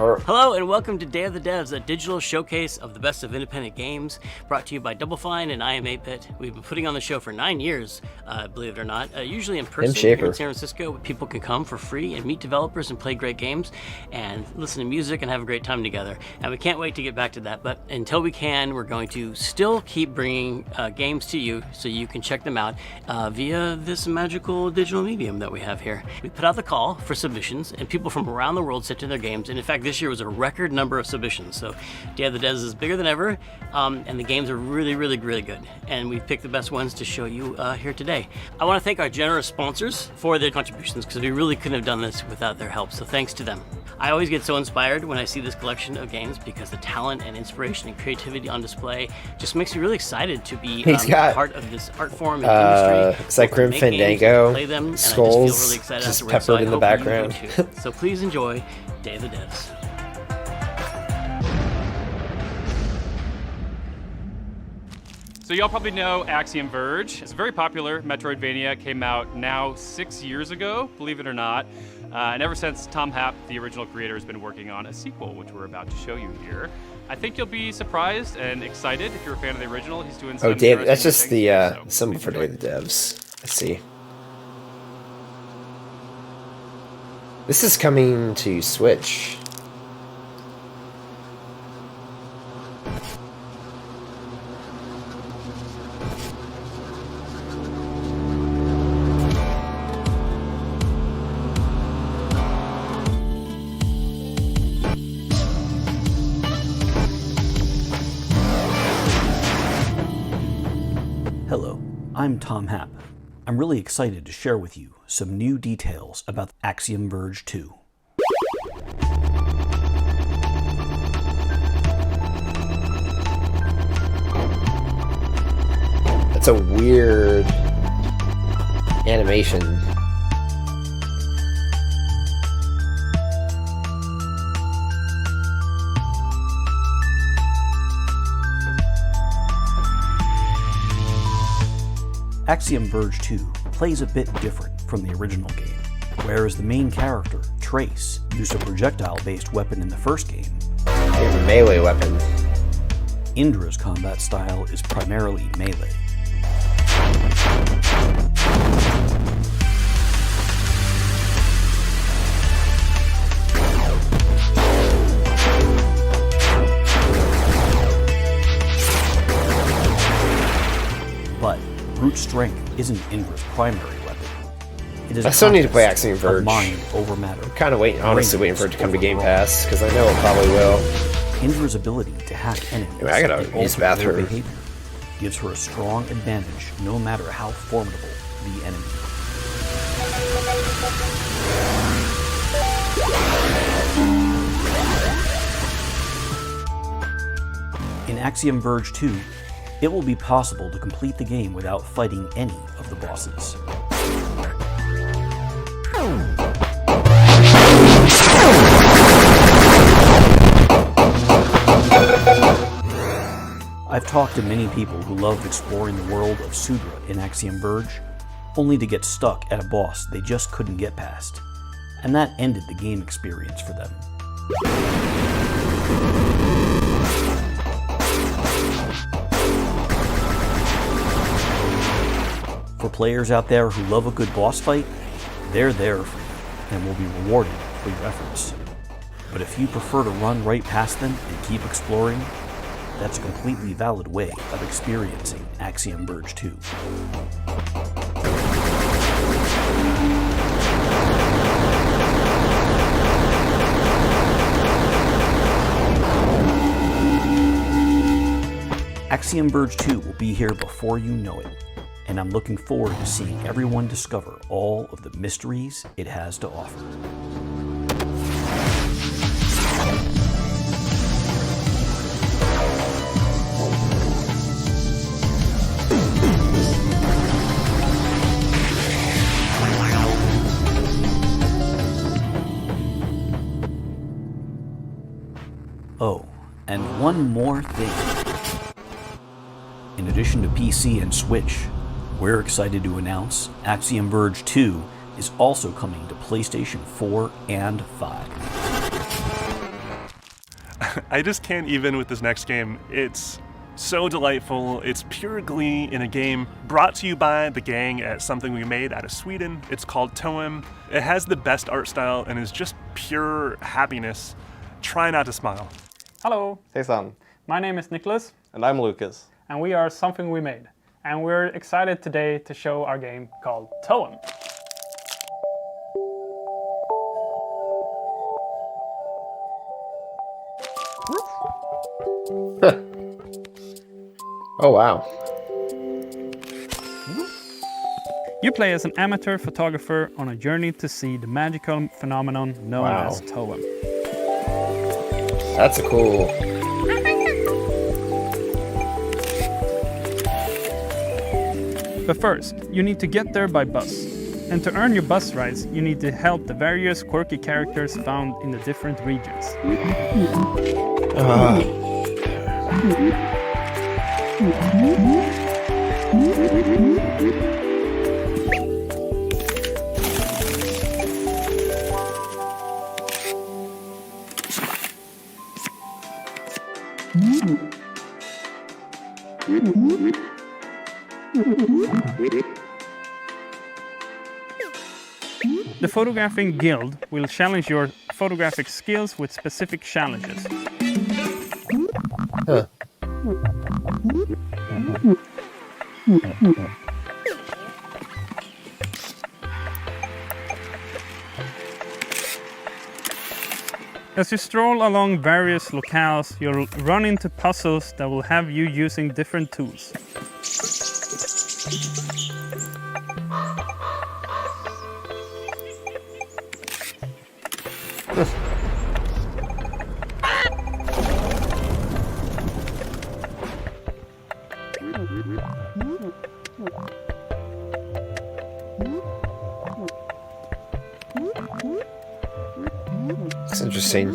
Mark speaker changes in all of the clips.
Speaker 1: Hello and welcome to Day of the Devs, a digital showcase of the best of independent games, brought to you by Double Fine and I Am 8-Bit. We've been putting on the show for 9 years, believe it or not, usually in person here in San Francisco. People can come for free and meet developers and play great games and listen to music and have a great time together. And we can't wait to get back to that, but until we can, we're going to still keep bringing games to you so you can check them out via this magical digital medium that we have here. We put out the call for submissions and people from around the world sent in their games, and in fact this year was a record number of submissions, so Day of the Devs is bigger than ever, and the games are really good, and we've picked the best ones to show you here today. I want to thank our generous sponsors for their contributions, because we really couldn't have done this without their help, so thanks to them. I always get so inspired when I see this collection of games, because the talent and inspiration and creativity on display just makes me really excited to be part of this art form and industry.
Speaker 2: It's like Grim Fandango,
Speaker 1: play them,
Speaker 2: skulls
Speaker 1: and I just feel really excited
Speaker 2: just
Speaker 1: afterwards,
Speaker 2: peppered in the background.
Speaker 1: So please enjoy Day of the Devs.
Speaker 3: So y'all probably know Axiom Verge. It's a very popular Metroidvania. It came out now 6 years ago, believe it or not. And ever since, Tom Happ, the original creator, has been working on a sequel, which we're about to show you here. I think you'll be surprised and excited if you're a fan of the original. He's doing some
Speaker 2: damn, that's just
Speaker 3: things,
Speaker 2: the symbol for Day of the Devs. Let's see. This is coming to Switch.
Speaker 4: Hello, I'm Tom Happ. I'm really excited to share with you some new details about Axiom Verge 2.
Speaker 2: That's a weird animation.
Speaker 4: Axiom Verge 2 plays a bit different from the original game. Whereas the main character, Trace, used a projectile-based weapon in the first game,
Speaker 2: A melee weapon.
Speaker 4: Indra's combat style is primarily melee. But brute strength isn't Indra's primary weapon. It is
Speaker 2: I still need to play Axiom Verge.
Speaker 4: Mind over matter.
Speaker 2: I'm kind of honestly waiting for it to come to Game Pass, because I know it probably will.
Speaker 4: Indra's ability to hack enemies
Speaker 2: I gotta
Speaker 4: and
Speaker 2: use the
Speaker 4: alter their
Speaker 2: bathroom.
Speaker 4: behavior gives her a strong advantage no matter how formidable the enemy. In Axiom Verge 2, it will be possible to complete the game without fighting any of the bosses. I've talked to many people who loved exploring the world of Sudra in Axiom Verge, only to get stuck at a boss they just couldn't get past, and that ended the game experience for them. For players out there who love a good boss fight, they're there for you and will be rewarded for your efforts. But if you prefer to run right past them and keep exploring, that's a completely valid way of experiencing Axiom Verge 2. Axiom Verge 2 will be here before you know it, and I'm looking forward to seeing everyone discover all of the mysteries it has to offer. Oh, and one more thing. In addition to PC and Switch, we're excited to announce Axiom Verge 2 is also coming to PlayStation 4 and 5.
Speaker 5: I just can't even with this next game. It's so delightful. It's pure glee in a game brought to you by the gang at something we made out of Sweden. It's called Toem. It has the best art style and is just pure happiness. Try not to smile.
Speaker 6: Hello,
Speaker 7: Hejsan.
Speaker 6: my name is Nicholas,
Speaker 7: And I'm Lucas.
Speaker 6: and we are Something We Made. And we're excited today to show our game called Toem.
Speaker 2: Oh, wow.
Speaker 6: You play as an amateur photographer on a journey to see the magical phenomenon known
Speaker 2: Wow.
Speaker 6: as Toem.
Speaker 2: That's a cool.
Speaker 6: But first, you need to get there by bus. And to earn your bus rides, you need to help the various quirky characters found in the different regions. The Photographing Guild will challenge your photographic skills with specific challenges.
Speaker 2: Huh.
Speaker 6: As you stroll along various locales, you'll run into puzzles that will have you using different tools.
Speaker 2: It's interesting.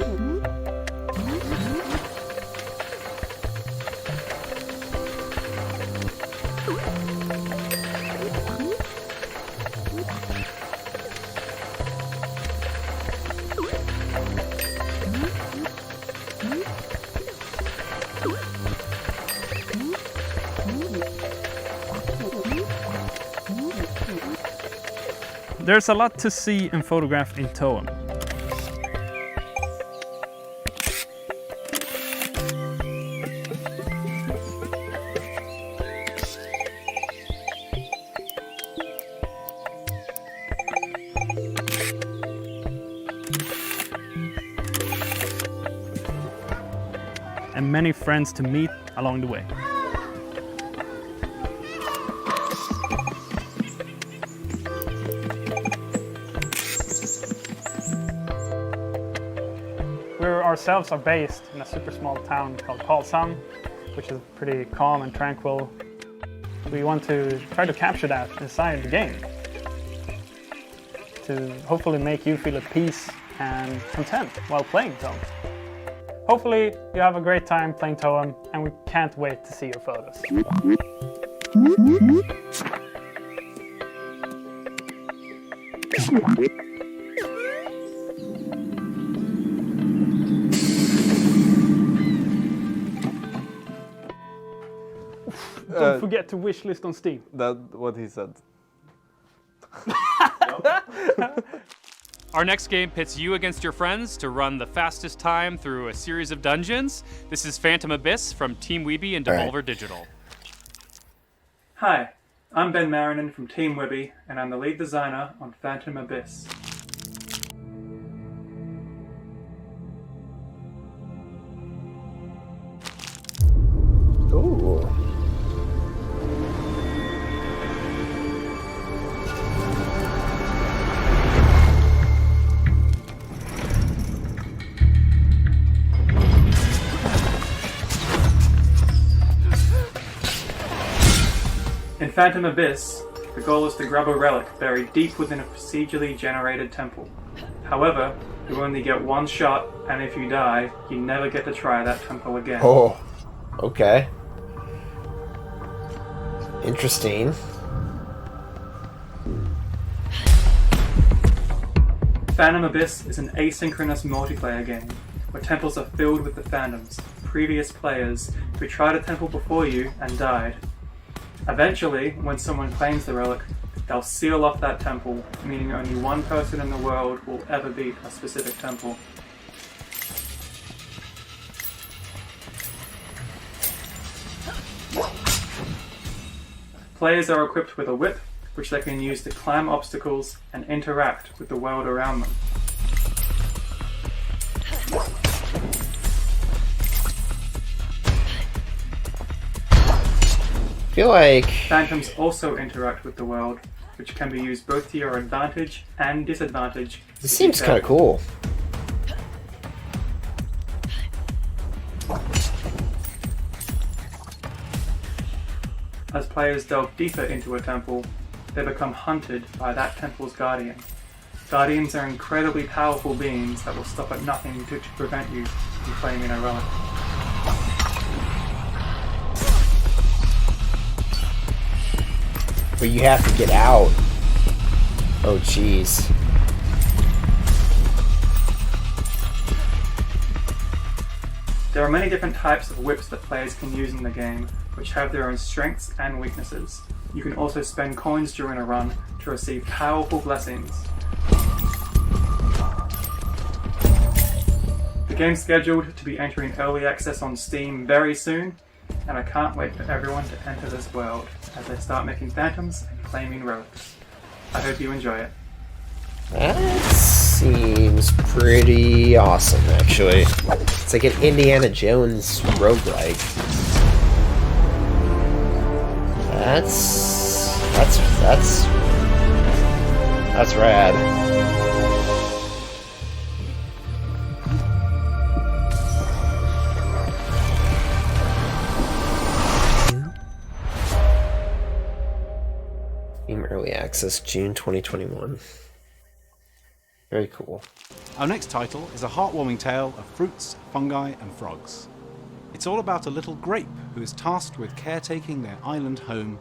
Speaker 6: There's a lot to see and photograph in Toem. And many friends to meet along the way. We ourselves are based in a super small town called Karlshamn, which is pretty calm and tranquil. We want to try to capture that inside the game to hopefully make you feel at peace and content while playing Toem. Hopefully you have a great time playing Toem, and we can't wait to see your photos. Don't forget to wishlist on Steam.
Speaker 7: That's what he said.
Speaker 3: Our next game pits you against your friends to run the fastest time through a series of dungeons. This is Phantom Abyss from Team Weeby and Devolver Digital.
Speaker 6: Hi, I'm Ben Marinin from Team Webby, and I'm the lead designer on Phantom Abyss.
Speaker 2: Ooh.
Speaker 6: In Phantom Abyss, the goal is to grab a relic buried deep within a procedurally generated temple. However, you only get one shot, and if you die, you never get to try that temple again.
Speaker 2: Oh. Okay. Interesting.
Speaker 6: Phantom Abyss is an asynchronous multiplayer game where temples are filled with the phantoms, previous players who tried a temple before you and died. Eventually, when someone claims the relic, they'll seal off that temple, meaning only one person in the world will ever beat a specific temple. Players are equipped with a whip, which they can use to climb obstacles and interact with the world around them.
Speaker 2: I feel like
Speaker 6: Phantoms also interact with the world, which can be used both to your advantage and disadvantage.
Speaker 2: this seems kind of cool.
Speaker 6: As players delve deeper into a temple, they become hunted by that temple's guardian. Guardians are incredibly powerful beings that will stop at nothing to prevent you from claiming a relic.
Speaker 2: But you have to get out. Oh, jeez.
Speaker 6: There are many different types of whips that players can use in the game, which have their own strengths and weaknesses. You can also spend coins during a run to receive powerful blessings. The game's scheduled to be entering early access on Steam very soon, and I can't wait for everyone to enter this world as they start making phantoms and claiming relics. I hope you enjoy it.
Speaker 2: That seems pretty awesome, actually. It's like an Indiana Jones roguelike. That's rad. Steam Early Access, June 2021. Very cool.
Speaker 8: Our next title is a heartwarming tale of fruits, fungi, and frogs. It's all about a little grape who is tasked with caretaking their island home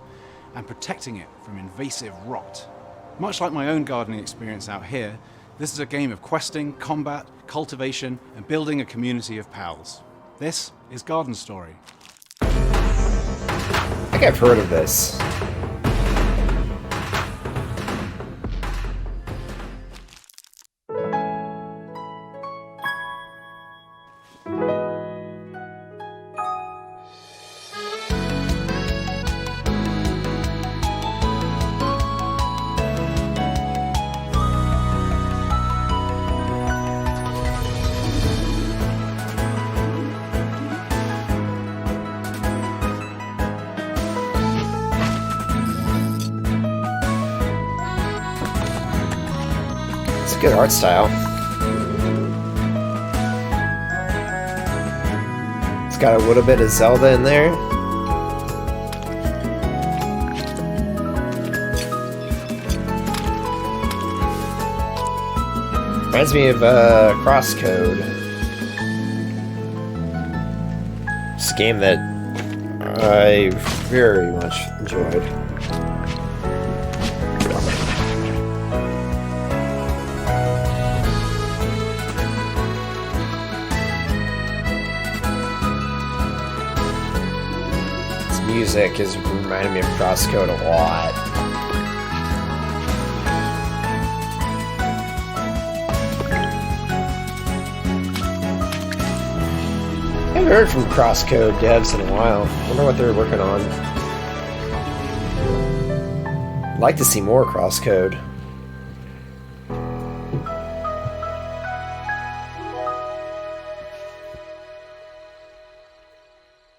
Speaker 8: and protecting it from invasive rot. Much like my own gardening experience out here, this is a game of questing, combat, cultivation, and building a community of pals. This is Garden Story.
Speaker 2: I think I've heard of this. Good art style. It's got a little bit of Zelda in there. Reminds me of Crosscode. It's a game that I very much enjoyed. Music is reminding me of Crosscode a lot. I haven't heard from Crosscode devs in a while. I wonder what they're working on. I'd like to see more Crosscode.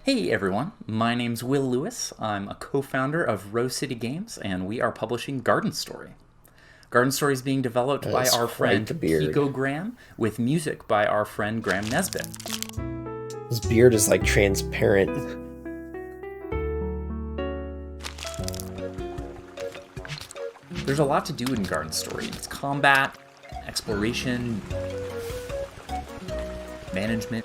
Speaker 9: Hey everyone, my name's Will Lewis. I'm a co-founder of Rose City Games, and we are publishing Garden Story. Garden Story is being developed by our friend Pico Graham, with music by our friend Graham Nesbitt.
Speaker 2: His beard is like transparent.
Speaker 9: There's a lot to do in Garden Story. It's combat, exploration, management,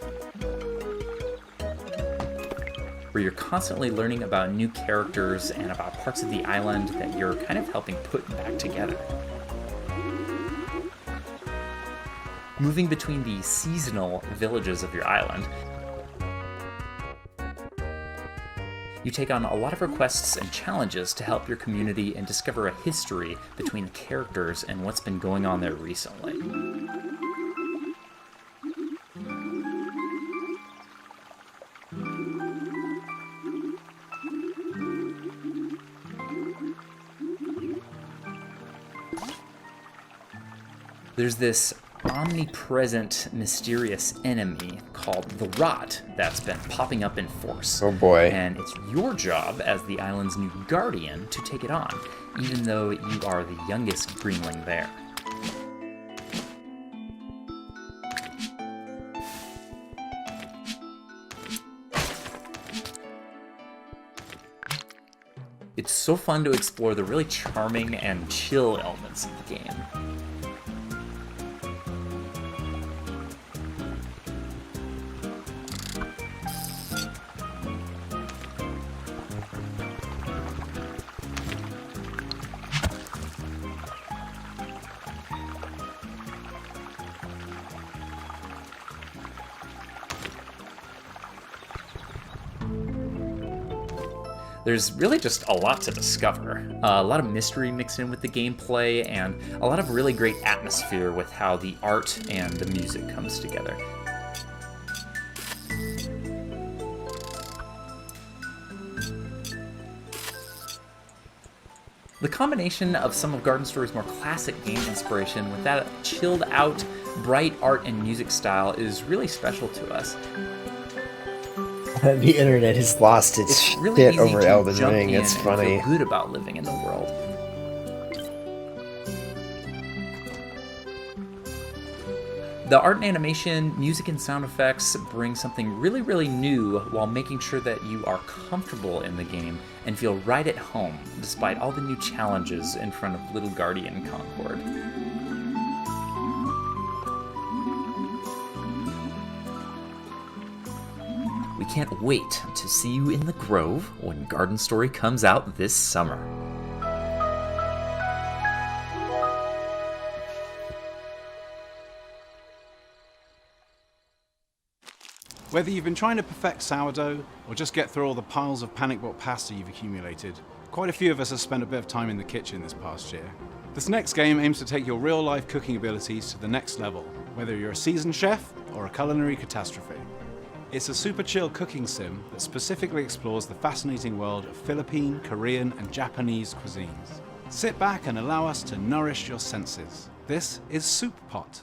Speaker 9: where you're constantly learning about new characters and about parts of the island that you're kind of helping put back together. moving between the seasonal villages of your island. You take on a lot of requests and challenges to help your community and discover a history between the characters and what's been going on there recently. There's this omnipresent, mysterious enemy called the Rot that's been popping up in force.
Speaker 2: Oh boy.
Speaker 9: And it's your job as the island's new guardian to take it on, even though you are the youngest greenling there. It's so fun to explore the really charming and chill elements of the game. There's really just a lot to discover. A lot of mystery mixed in with the gameplay, and a lot of really great atmosphere with how the art and the music comes together. The combination of some of Garden Story's more classic game inspiration with that chilled out, bright art and music style is really special to us.
Speaker 2: The internet has lost its shit over Elden Ring. It's funny.
Speaker 9: Feel good about living in the world. The art and animation, music and sound effects bring something really, really new while making sure that you are comfortable in the game and feel right at home, despite all the new challenges in front of Little Guardian Concord. We can't wait to see you in the Grove when Garden Story comes out this summer.
Speaker 8: Whether you've been trying to perfect sourdough or just get through all the piles of panic-bought pasta you've accumulated, quite a few of us have spent a bit of time in the kitchen this past year. This next game aims to take your real-life cooking abilities to the next level, whether you're a seasoned chef or a culinary catastrophe. It's a super chill cooking sim that specifically explores the fascinating world of Philippine, Korean, and Japanese cuisines. Sit back and allow us to nourish your senses. This is Soup Pot.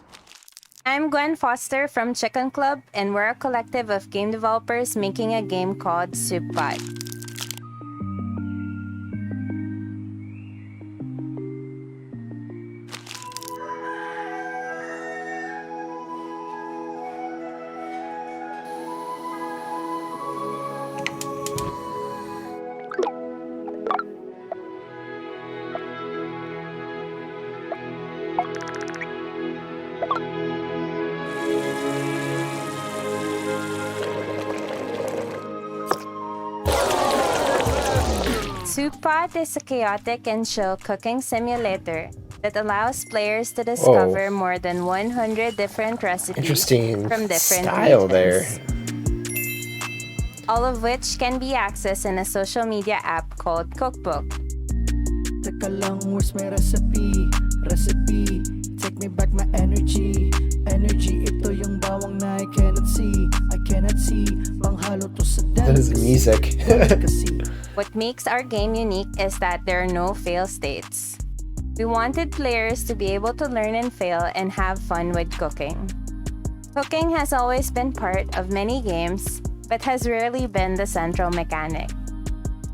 Speaker 10: I'm Gwen Foster from Chicken Club, and we're a collective of game developers making a game called Soup Pot. Soup Pot is a chaotic and chill cooking simulator that allows players to discover more than 100 different recipes from different
Speaker 2: style
Speaker 10: regions. All of which can be accessed in a social media app called Cookbook.
Speaker 11: Teka lang, where's my recipe? Recipe, take me back my energy. Energy, ito yung bawang na I cannot see. I cannot see, panghalo to sa
Speaker 2: That is music.
Speaker 10: What makes our game unique is that there are no fail states. We wanted players to be able to learn and fail and have fun with cooking. Cooking has always been part of many games, but has rarely been the central mechanic.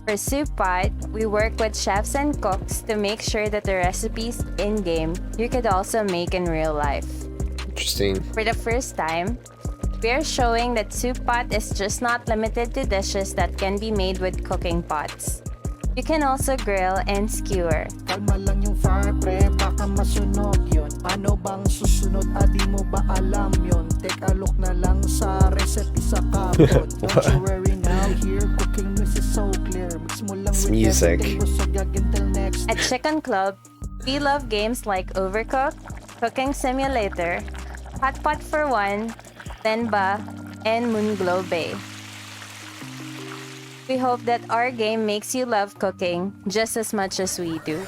Speaker 10: For Soup Pot, we work with chefs and cooks to make sure that the recipes in-game you could also make in real life.
Speaker 2: Interesting.
Speaker 10: For the first time, we are showing that Soup Pot is just not limited to dishes that can be made with cooking pots. You can also grill and skewer.
Speaker 11: Kalma lang yung fire pre, baka masunog yun. Ano bang susunod, adi mo ba alam yun? Take a look na lang sa recipe sa kapot. Don't you worry now, here cooking news is so clear. Mix mo lang with
Speaker 2: music.
Speaker 11: Until next.
Speaker 10: At Chicken Club, we love games like Overcooked, Cooking Simulator, Hot Pot for One, Tenba, and Moonglow Bay. We hope that our game makes you love cooking just as much as we do.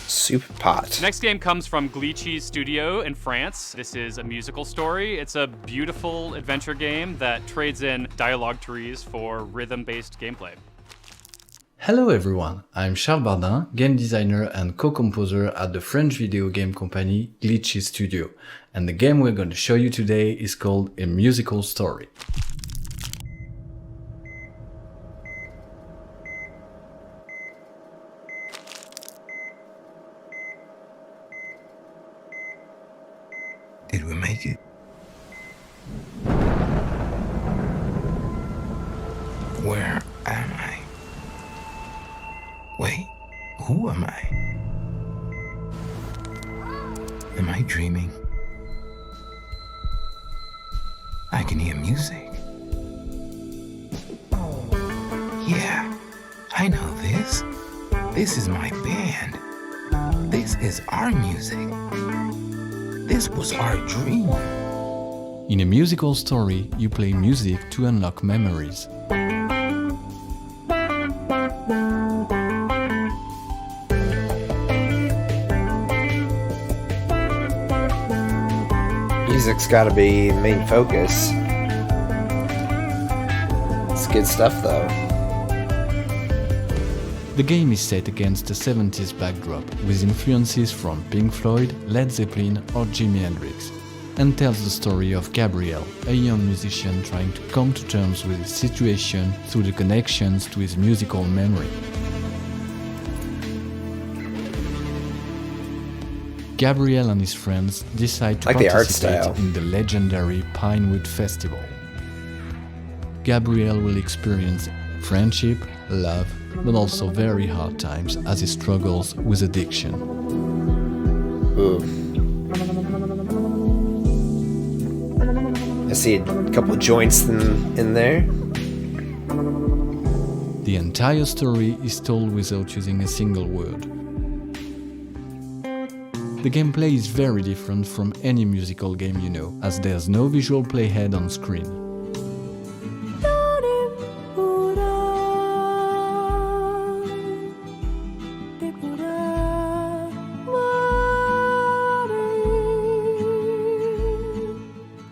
Speaker 2: Soup Pot.
Speaker 3: Next game comes from Glitchy Studio in France. This is a musical story. It's a beautiful adventure game that trades in dialogue trees for rhythm-based gameplay.
Speaker 12: Hello everyone, I'm Charles Bardin, game designer and co-composer at the French video game company Glitchy Studio, and the game we're going to show you today is called A Musical Story.
Speaker 13: Did we make it? Where am I? Wait, who am I? Am I dreaming? I can hear music. Yeah, I know this. This is my band. This is our music. This was our dream.
Speaker 12: In a musical story, you play music to unlock memories.
Speaker 2: Music's gotta be the main focus. It's good stuff though.
Speaker 12: The game is set against a 70s backdrop with influences from Pink Floyd, Led Zeppelin or Jimi Hendrix, and tells the story of Gabriel, a young musician trying to come to terms with his situation through the connections to his musical memory. Gabriel and his friends decide to participate in the legendary Pinewood Festival. Gabriel will experience friendship, love, but also very hard times as he struggles with addiction.
Speaker 2: Ooh. I see a couple of joints in there.
Speaker 12: The entire story is told without using a single word. The gameplay is very different from any musical game you know, as there's no visual playhead on screen.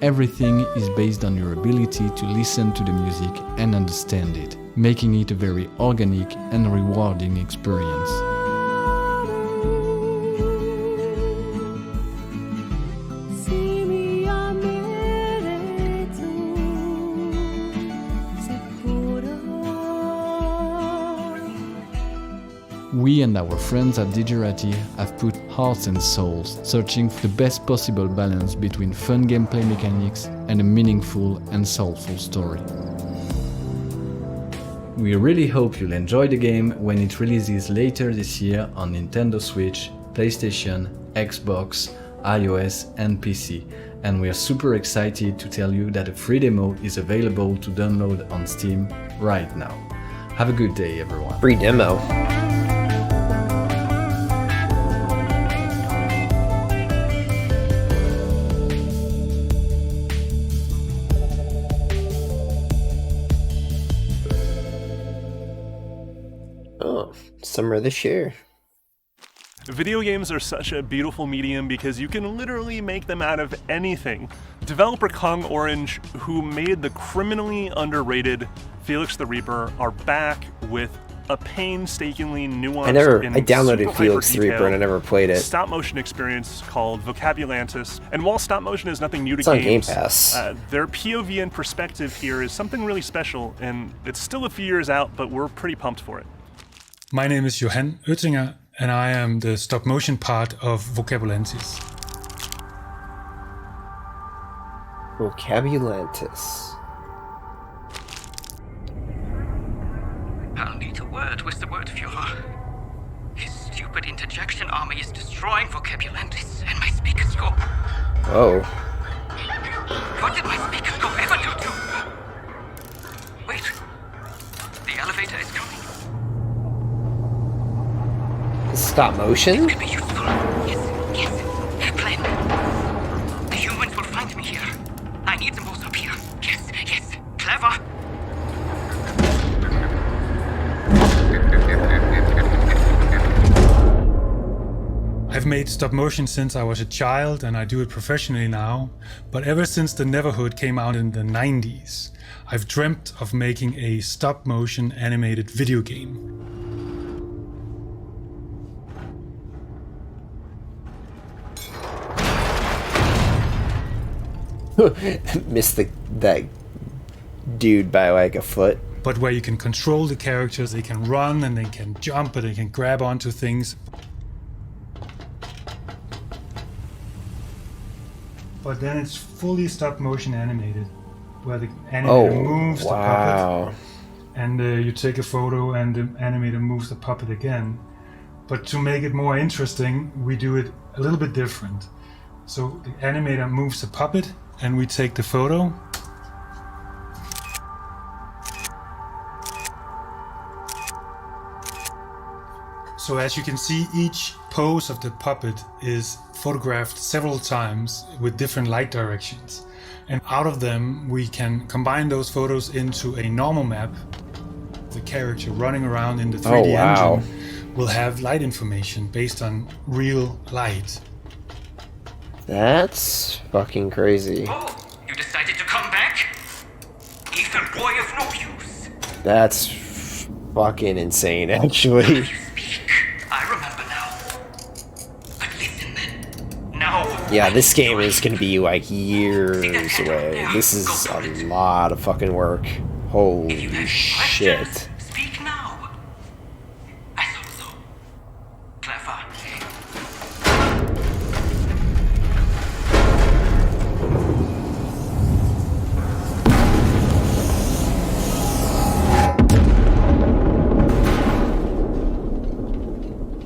Speaker 12: Everything is based on your ability to listen to the music and understand it, making it a very organic and rewarding experience. We and our friends at Digerati have put hearts and souls searching for the best possible balance between fun gameplay mechanics and a meaningful and soulful story. We really hope you'll enjoy the game when it releases later this year on Nintendo Switch, PlayStation, Xbox, iOS and PC, and we are super excited to tell you that a free demo is available to download on Steam right now. Have a good day everyone.
Speaker 2: Free demo. Oh, summer this year.
Speaker 5: Video games are such a beautiful medium because you can literally make them out of anything. Developer Kong Orange, who made the criminally underrated Felix the Reaper, are back with a painstakingly nuanced
Speaker 2: I downloaded Felix the Reaper and I never played it.
Speaker 13: Stop-motion experience called Vocabulantis. And while stop-motion is nothing new to
Speaker 2: it's on
Speaker 13: games,
Speaker 2: Game Pass.
Speaker 13: Their POV and perspective here is something really special, and it's still a few years out, but we're pretty pumped for it.
Speaker 14: My name is Johan Oettinger, and I am the stop-motion part of Vocabulantis.
Speaker 2: Vocabulantis.
Speaker 15: I'll need a word with the word, Führer. His stupid interjection army is destroying Vocabulantis and my speech. speakerscope.
Speaker 2: Oh.
Speaker 15: What did my speakerscope ever do to? Wait. The elevator is coming.
Speaker 2: Stop motion?
Speaker 15: This could be useful. Yes. Plan. The humans will find me here. I need them both up here. Yes. Clever.
Speaker 14: I've made stop motion since I was a child and I do it professionally now, but ever since the Neverhood came out in the 90s, I've dreamt of making a stop motion animated video game.
Speaker 2: Missed that dude by like a foot.
Speaker 14: But where you can control the characters, they can run and they can jump and they can grab onto things. But then it's fully stop motion animated, where the animator moves the puppet, and you take a photo and the animator moves the puppet again. But to make it more interesting, we do it a little bit different. So the animator moves the puppet and we take the photo. So as you can see, each pose of the puppet is photographed several times with different light directions. And out of them, we can combine those photos into a normal map. The character running around in the 3D engine will have light information based on real light.
Speaker 2: That's fucking crazy.
Speaker 15: Oh, you decided to come back? Evil boy of no use.
Speaker 2: That's fucking insane, actually.
Speaker 15: I remember now. But listen then. Now.
Speaker 2: Yeah, this game is gonna be like years away. This is a lot of fucking work. Holy shit.
Speaker 15: Speak now. I thought so. Clever.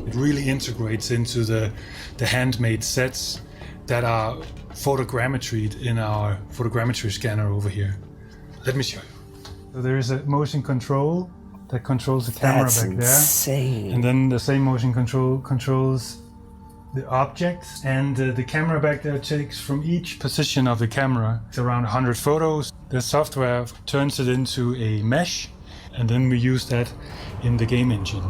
Speaker 14: It really integrates into the handmade sets that are photogrammetried in our photogrammetry scanner over here. Let me show you. So there is a motion control that controls the camera
Speaker 2: That's
Speaker 14: back
Speaker 2: insane.
Speaker 14: there. And then the same motion control controls the objects. And the camera back there takes from each position of the camera, it's around 100 photos. The software turns it into a mesh, and then we use that in the game engine.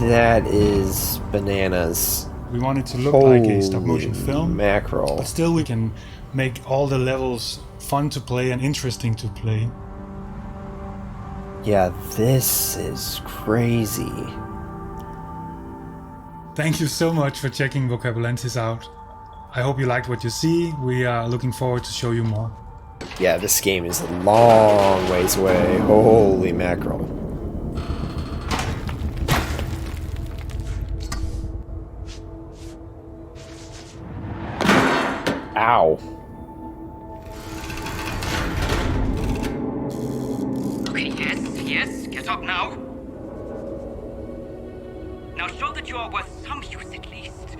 Speaker 2: That is bananas.
Speaker 14: We want it to look like a stop motion film.
Speaker 2: Mackerel.
Speaker 14: But still we can make all the levels fun to play and interesting to play.
Speaker 2: Yeah, this is crazy.
Speaker 14: Thank you so much for checking Vocabulensis out. I hope you liked what you see. We are looking forward to show you more.
Speaker 2: Yeah, this game is a long ways away. Holy mackerel. Ow.
Speaker 15: Okay, yes, get up now. Now show that you are worth some use at least.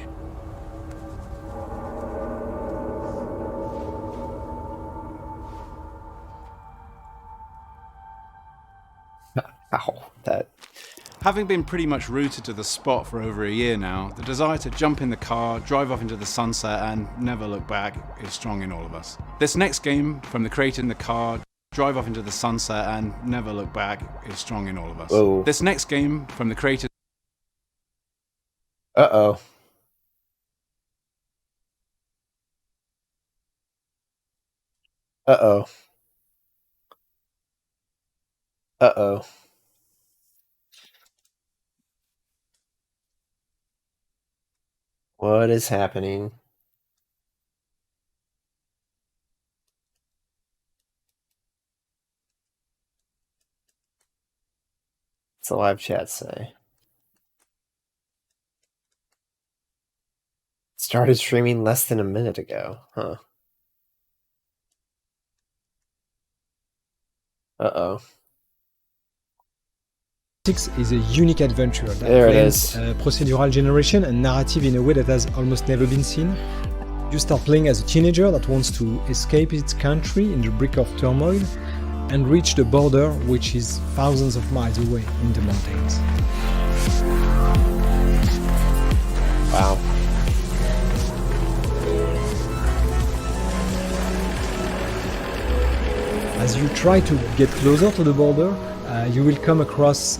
Speaker 2: Ow, that.
Speaker 8: Having been pretty much rooted to the spot for over a year now, the desire to jump in the car, drive off into the sunset, and never look back is strong in all of us. This next game, from the creator in the car, drive off into the sunset, and never look back is strong in all of us.
Speaker 2: Whoa.
Speaker 8: This next game, from the creator.
Speaker 2: Uh-oh. Uh-oh. Uh-oh. What is happening? What's the live chat say? Started streaming less than a minute ago, huh? Uh-oh.
Speaker 16: 6 is a unique adventure that
Speaker 2: There it
Speaker 16: blends
Speaker 2: is.
Speaker 16: procedural generation and narrative in a way that has almost never been seen. You start playing as a teenager that wants to escape its country in the brink of turmoil and reach the border, which is thousands of miles away in the mountains.
Speaker 2: Wow.
Speaker 16: As you try to get closer to the border, you will come across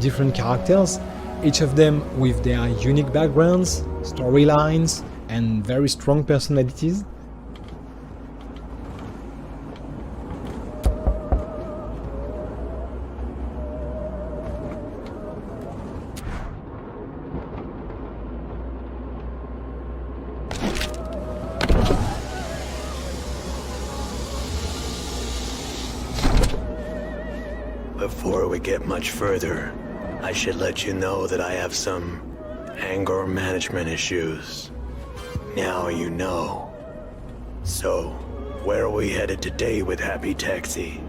Speaker 16: different characters, each of them with their unique backgrounds, storylines, and very strong personalities.
Speaker 17: Before we get much further, I should let you know that I have some anger management issues. Now you know. So, where are we headed today with Happy Taxi?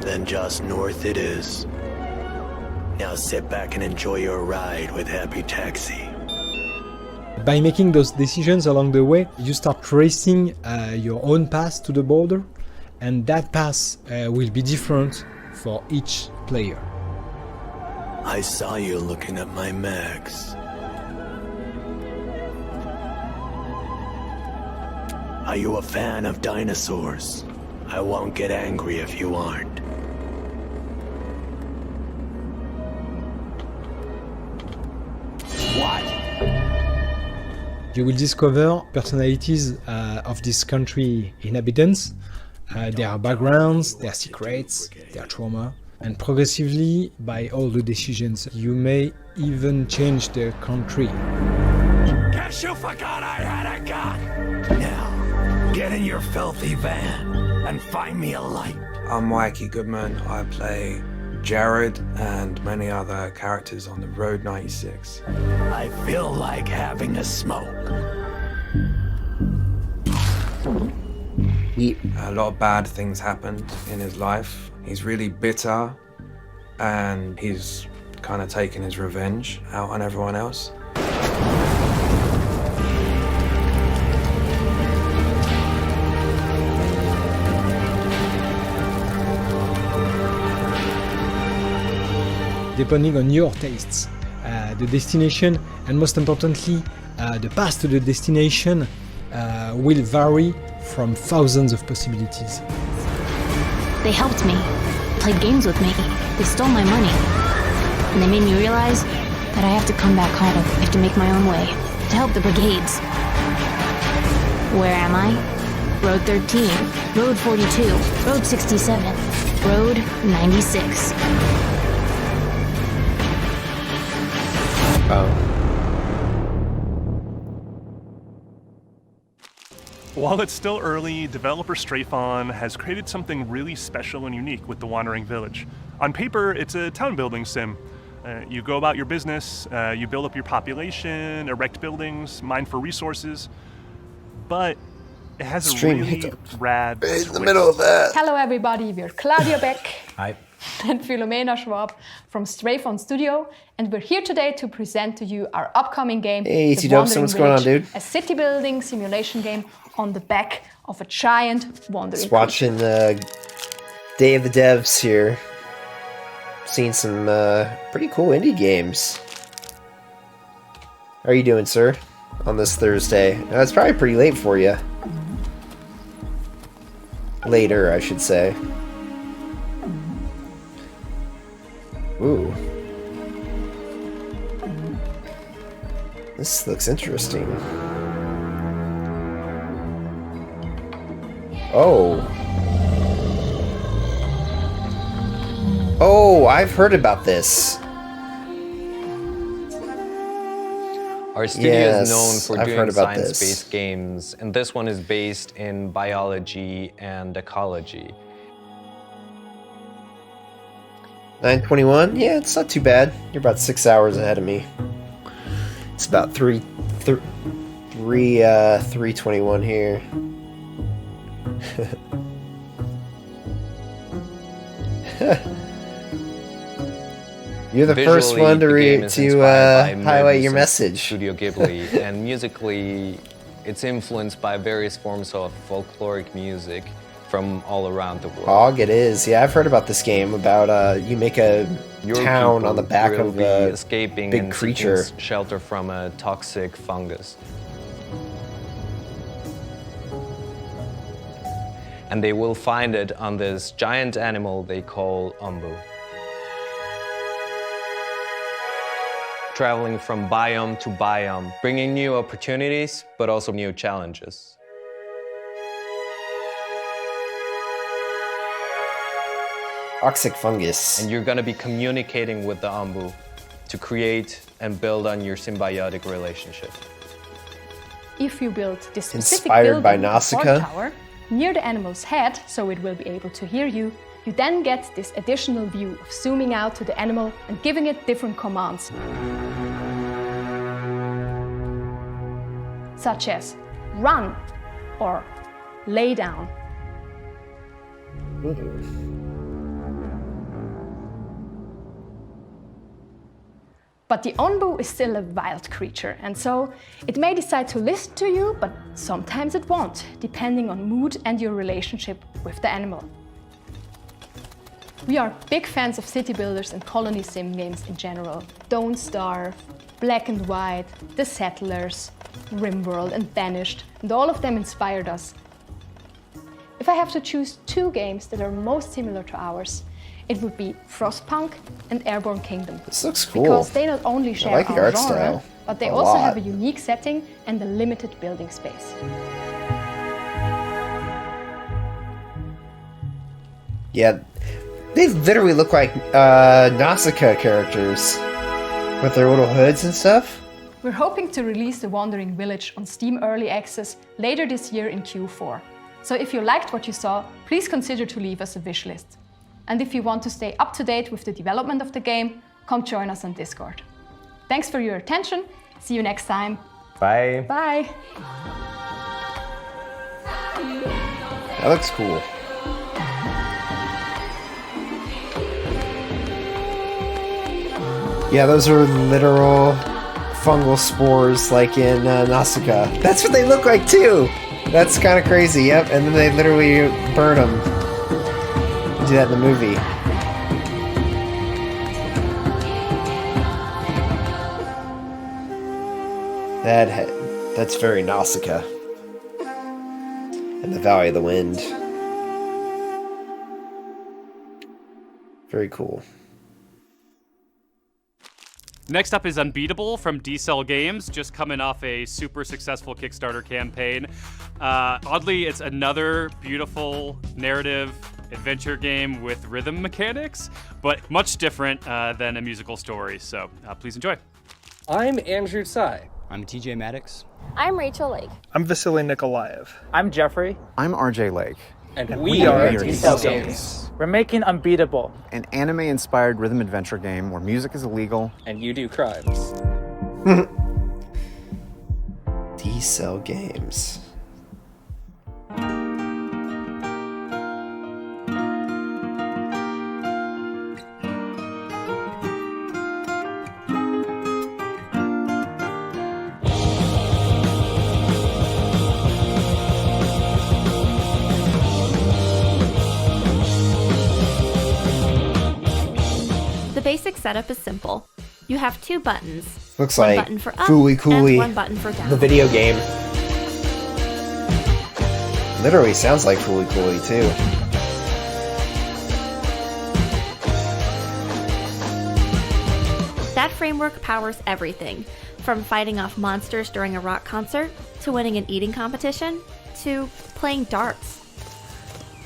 Speaker 17: Then just north it is. Now sit back and enjoy your ride with Happy Taxi.
Speaker 16: By making those decisions along the way, you start tracing your own path to the border, and that path will be different for each player.
Speaker 17: I saw you looking at my mags. Are you a fan of dinosaurs? I won't get angry if you aren't. What?
Speaker 16: You will discover personalities of this country inhabitants, their backgrounds, their secrets, their trauma, and progressively, by all the decisions, you may even change the country.
Speaker 17: Guess you forgot I had a gun! Now, get in your filthy van and find me a light.
Speaker 18: I'm Mikey Goodman. I play Jared and many other characters on the Road 96.
Speaker 17: I feel like having a smoke.
Speaker 18: A lot of bad things happened in his life. He's really bitter and he's kind of taking his revenge out on everyone else.
Speaker 16: Depending on your tastes, the destination, and most importantly, the path to the destination will vary from thousands of possibilities.
Speaker 19: They helped me, played games with me, they stole my money. And they made me realize that I have to come back home. I have to make my own way, to help the brigades. Where am I? Road 13, Road 42, Road 67, Road 96.
Speaker 5: While it's still early, developer Strafon has created something really special and unique with the Wandering Village. On paper, it's a town building sim. You go about your business, you build up your population, erect buildings, mine for resources, but it has a really rad twist.
Speaker 17: In the middle of that.
Speaker 20: Hello everybody, we're Claudia Beck.
Speaker 2: Hi.
Speaker 20: And Philomena Schwab from Strafon Studio, and we're here today to present to you our upcoming game,
Speaker 2: Hey,
Speaker 20: The
Speaker 2: T-Dubs,
Speaker 20: Wandering
Speaker 2: what's going on,
Speaker 20: Village,
Speaker 2: dude?
Speaker 20: a city building simulation game on the back of a giant wandering
Speaker 2: Just watching Day of the Devs here. Seen some pretty cool indie games. How are you doing, sir? On this Thursday? It's probably pretty late for you. Later, I should say. Ooh. This looks interesting. Oh. Oh, I've heard about this.
Speaker 21: Our studio
Speaker 2: Yes,
Speaker 21: is known for
Speaker 2: I've
Speaker 21: doing
Speaker 2: heard about this.
Speaker 21: science-based games, and this one is based in biology and ecology.
Speaker 2: 9:21? Yeah, it's not too bad. You're about 6 hours ahead of me. It's about 3:21 here. You're the first one to highlight your message.
Speaker 21: Studio Ghibli, and musically, it's influenced by various forms of folkloric music from all around the world.
Speaker 2: Og, it is. Yeah, I've heard about this game. About you make a town on the back of a
Speaker 21: escaping
Speaker 2: big
Speaker 21: and
Speaker 2: creature.
Speaker 21: seeking shelter from a toxic fungus. And they will find it on this giant animal they call Ombu. Traveling from biome to biome, bringing new opportunities, but also new challenges.
Speaker 2: Toxic fungus.
Speaker 21: And you're gonna be communicating with the Ombu to create and build on your symbiotic relationship.
Speaker 20: If you build this specific
Speaker 2: Inspired by
Speaker 20: building, the
Speaker 2: Nausicaa?
Speaker 20: Fort Tower, near the animal's head, so it will be able to hear you, you then get this additional view of zooming out to the animal and giving it different commands. Such as run or lay down. But the Onbu is still a wild creature, and so it may decide to listen to you, but sometimes it won't, depending on mood and your relationship with the animal. We are big fans of city builders and colony sim games in general. Don't Starve, Black and White, The Settlers, RimWorld and Vanished, and all of them inspired us. If I have to choose two games that are most similar to ours, it would be Frostpunk and Airborne Kingdom.
Speaker 2: This looks cool.
Speaker 20: Because they not only share
Speaker 2: like the
Speaker 20: our
Speaker 2: art
Speaker 20: genre,
Speaker 2: style
Speaker 20: but they
Speaker 2: a
Speaker 20: also
Speaker 2: lot.
Speaker 20: have a unique setting and a limited building space.
Speaker 2: Yeah, they literally look like Nausicaa characters with their little hoods and stuff.
Speaker 20: We're hoping to release The Wandering Village on Steam Early Access later this year in Q4. So if you liked what you saw, please consider to leave us a wish list. And if you want to stay up to date with the development of the game, come join us on Discord. Thanks for your attention. See you next time.
Speaker 21: Bye.
Speaker 20: Bye.
Speaker 2: That looks cool. Yeah, those are literal fungal spores like in Nausicaa. That's what they look like too! That's kind of crazy, yep. And then they literally burn them. They do that in the movie. That's very Nausicaa. And the Valley of the Wind. Very cool.
Speaker 3: Next up is Unbeatable from D-Cell Games, just coming off a super successful Kickstarter campaign. Oddly, it's another beautiful narrative adventure game with rhythm mechanics, but much different than a musical story, so please enjoy.
Speaker 1: I'm Andrew Tsai.
Speaker 22: I'm TJ Maddox.
Speaker 23: I'm Rachel Lake.
Speaker 24: I'm Vasily Nikolaev.
Speaker 25: I'm Jeffrey.
Speaker 26: I'm RJ Lake.
Speaker 1: And we are
Speaker 25: D-Cell Games. We're making Unbeatable,
Speaker 26: an anime-inspired rhythm adventure game where music is illegal
Speaker 1: and you do crimes.
Speaker 2: D-Cell Games.
Speaker 27: The basic setup is simple. You have two buttons.
Speaker 2: Looks
Speaker 27: one
Speaker 2: like
Speaker 27: button for up
Speaker 2: Fooly Cooly,
Speaker 27: and one button for down.
Speaker 2: the video game. Literally sounds like Fooly Cooly too.
Speaker 27: That framework powers everything, from fighting off monsters during a rock concert, to winning an eating competition, to playing darts.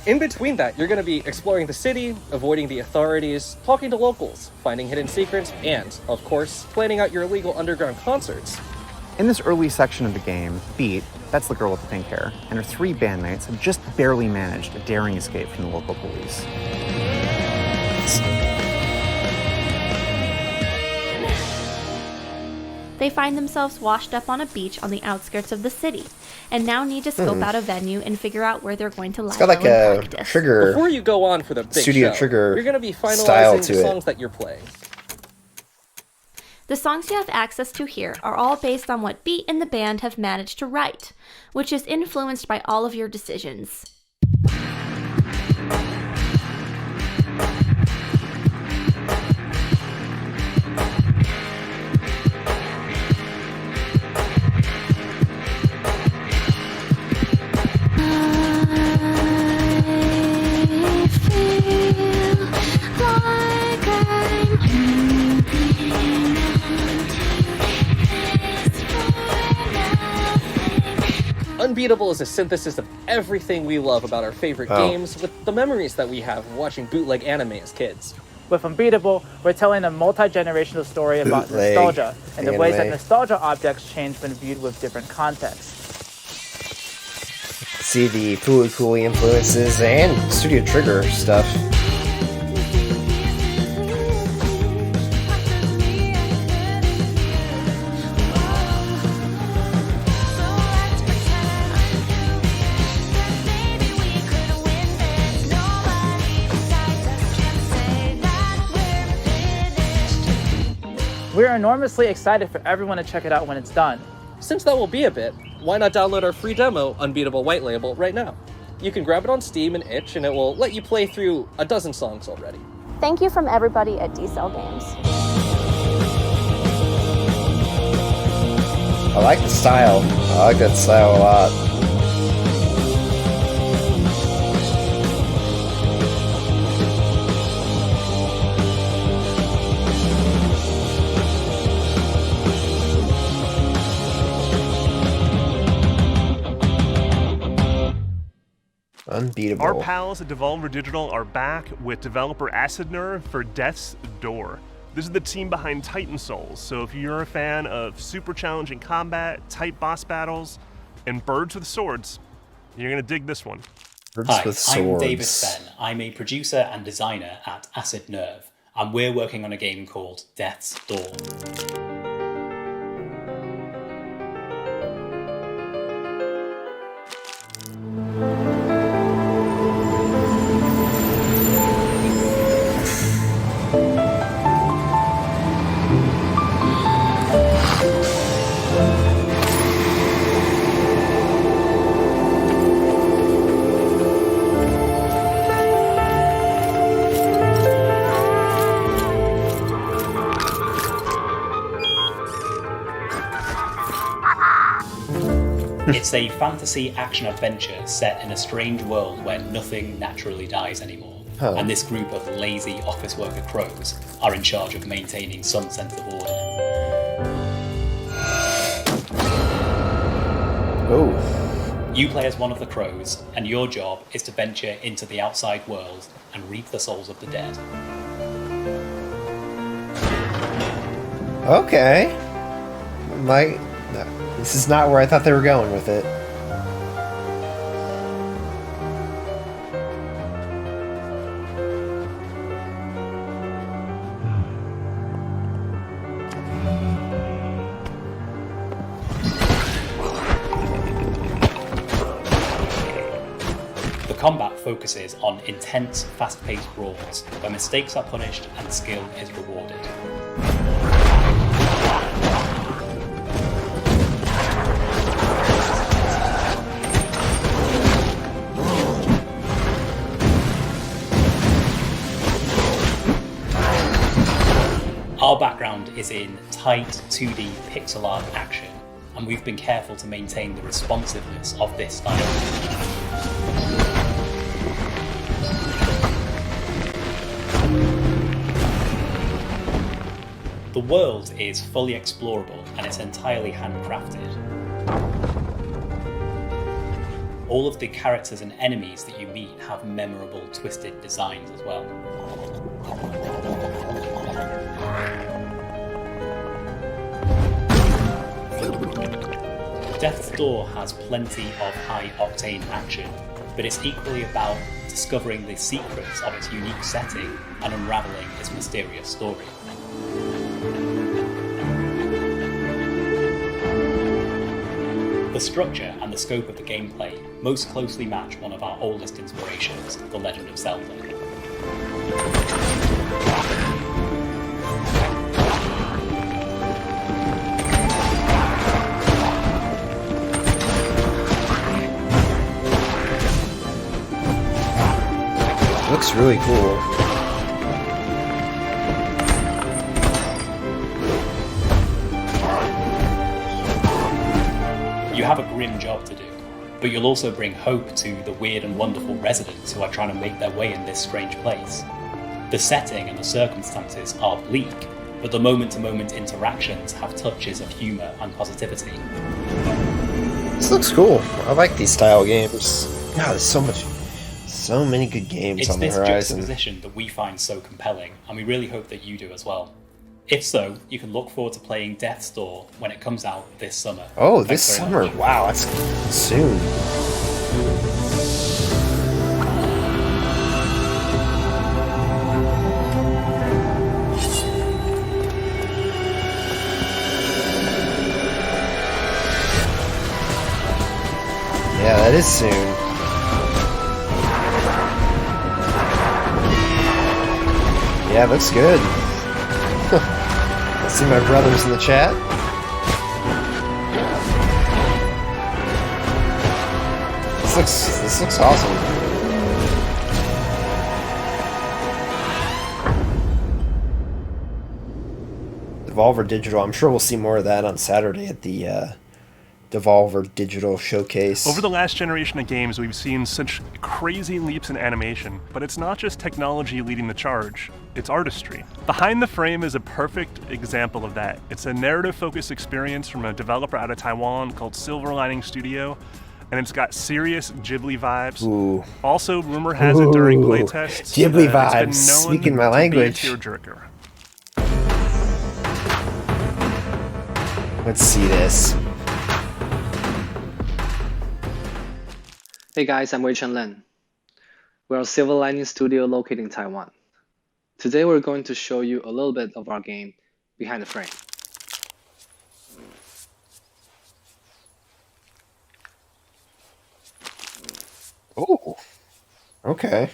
Speaker 1: In between that, you're going to be exploring the city, avoiding the authorities, talking to locals, finding hidden secrets, and, of course, planning out your illegal underground concerts.
Speaker 26: In this early section of the game, Beat, that's the girl with the pink hair, and her three bandmates have just barely managed a daring escape from the local police.
Speaker 27: they find themselves washed up on a beach on the outskirts of the city, and now need to scope out a venue and figure out where they're going to lie
Speaker 2: It's got like
Speaker 27: low and
Speaker 2: a
Speaker 27: practice.
Speaker 2: Trigger.
Speaker 1: Before you go on for the big
Speaker 2: Studio
Speaker 1: show,
Speaker 2: Trigger
Speaker 1: you're going to be
Speaker 2: style
Speaker 1: finalizing
Speaker 2: to
Speaker 1: the
Speaker 2: it.
Speaker 1: songs that you're playing.
Speaker 27: The songs you have access to here are all based on what Beat and the band have managed to write, which is influenced by all of your decisions.
Speaker 1: Unbeatable is a synthesis of everything we love about our favorite games with the memories that we have of watching bootleg anime as kids.
Speaker 25: With Unbeatable, we're telling a multi-generational story about
Speaker 2: Bootleg
Speaker 25: nostalgia and the ways that
Speaker 2: anime.
Speaker 25: nostalgia objects change when viewed with different contexts.
Speaker 2: See the Fooly Cooly influences and Studio Trigger stuff.
Speaker 25: We're enormously excited for everyone to check it out when it's done.
Speaker 1: Since that will be a bit, why not download our free demo, Unbeatable White Label, right now? You can grab it on Steam and itch, and it will let you play through a dozen songs already.
Speaker 27: Thank you from everybody at D-Cell Games.
Speaker 2: I like the style. I like that style a lot. Unbeatable.
Speaker 5: Our pals at Devolver Digital are back with developer Acid Nerve for Death's Door. This is the team behind Titan Souls, so if you're a fan of super challenging combat, tight boss battles, and birds with swords, you're gonna dig this one.
Speaker 2: Birds with
Speaker 4: I'm
Speaker 2: swords.
Speaker 4: David Sven. I'm a producer and designer at Acid Nerve, and we're working on a game called Death's Door. It's a fantasy action-adventure set in a strange world where nothing naturally dies anymore.
Speaker 2: Huh.
Speaker 4: And this group of lazy office worker crows are in charge of maintaining some sense of order.
Speaker 2: Oh.
Speaker 4: You play as one of the crows, and your job is to venture into the outside world and reap the souls of the dead.
Speaker 2: Okay. This is not where I thought they were going with it.
Speaker 4: The combat focuses on intense, fast-paced brawls where mistakes are punished and skill is rewarded. Our background is in tight 2D pixel art action, and we've been careful to maintain the responsiveness of this style. The world is fully explorable and it's entirely handcrafted. All of the characters and enemies that you meet have memorable, twisted designs as well. Death's Door has plenty of high-octane action, but it's equally about discovering the secrets of its unique setting and unraveling its mysterious story. The structure and the scope of the gameplay most closely match one of our oldest inspirations, The Legend of Zelda.
Speaker 2: Looks really cool.
Speaker 4: You have a grim job to do, but you'll also bring hope to the weird and wonderful residents who are trying to make their way in this strange place. The setting and the circumstances are bleak, but the moment-to-moment interactions have touches of humour and positivity.
Speaker 2: This looks cool. I like these style games. God, there's so many good games
Speaker 4: It's
Speaker 2: on the
Speaker 4: this
Speaker 2: horizon.
Speaker 4: juxtaposition that we find so compelling, and we really hope that you do as well. If so, you can look forward to playing Death's Door when it comes out this summer.
Speaker 2: Oh,
Speaker 4: Thanks
Speaker 2: this
Speaker 4: very
Speaker 2: summer.
Speaker 4: much.
Speaker 2: Wow, that's soon. Yeah, that is soon. Yeah, looks good. I see my brothers in the chat. This looks awesome. Devolver Digital. I'm sure we'll see more of that on Saturday at the Devolver Digital Showcase.
Speaker 5: Over the last generation of games, we've seen such crazy leaps in animation, but it's not just technology leading the charge, it's artistry. Behind the Frame is a perfect example of that. It's a narrative-focused experience from a developer out of Taiwan called Silver Lining Studio, and it's got serious Ghibli vibes.
Speaker 2: Ooh.
Speaker 5: Also, rumor has it during
Speaker 2: Ooh.
Speaker 5: playtests,
Speaker 2: Ghibli
Speaker 5: it's
Speaker 2: vibes,
Speaker 5: been known
Speaker 2: speaking my
Speaker 5: to
Speaker 2: language.
Speaker 5: be a tearjerker.
Speaker 2: Let's see this.
Speaker 6: Hey guys, I'm Wei-Chen Len. We're a Silver Lining studio located in Taiwan. Today we're going to show you a little bit of our game, Behind the Frame.
Speaker 2: Oh, okay.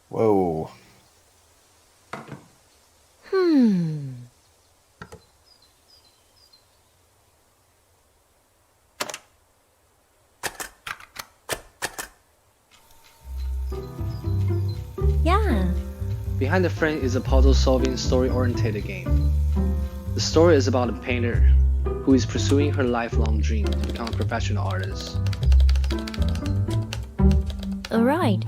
Speaker 2: Whoa.
Speaker 27: Yeah.
Speaker 6: Behind the Frame is a puzzle-solving, story-oriented game. The story is about a painter who is pursuing her lifelong dream to become a professional artist.
Speaker 27: Alright.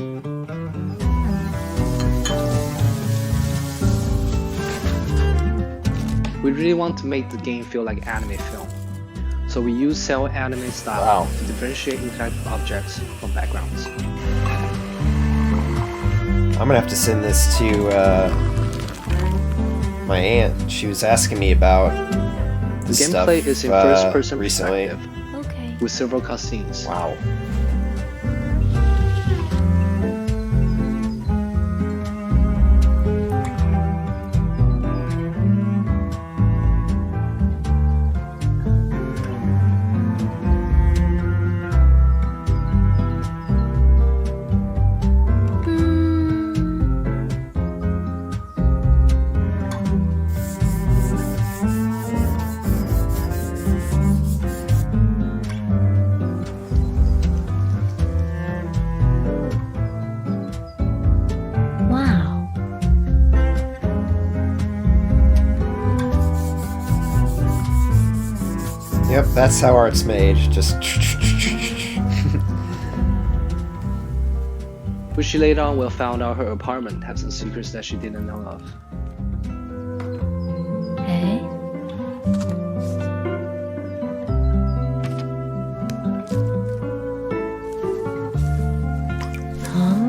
Speaker 6: We really want to make the game feel like anime film, so we use cel anime style to differentiate interactive objects from backgrounds.
Speaker 2: I'm gonna have to send this to my aunt. She was asking me about
Speaker 6: The
Speaker 2: this stuff
Speaker 6: gameplay is in first-person
Speaker 2: recently.
Speaker 6: perspective, with several cutscenes.
Speaker 2: Wow.
Speaker 27: Wow.
Speaker 2: Yep, that's how art's made. Just.
Speaker 6: But she later on will found out her apartment has some secrets that she didn't know of.
Speaker 27: Eh? Huh?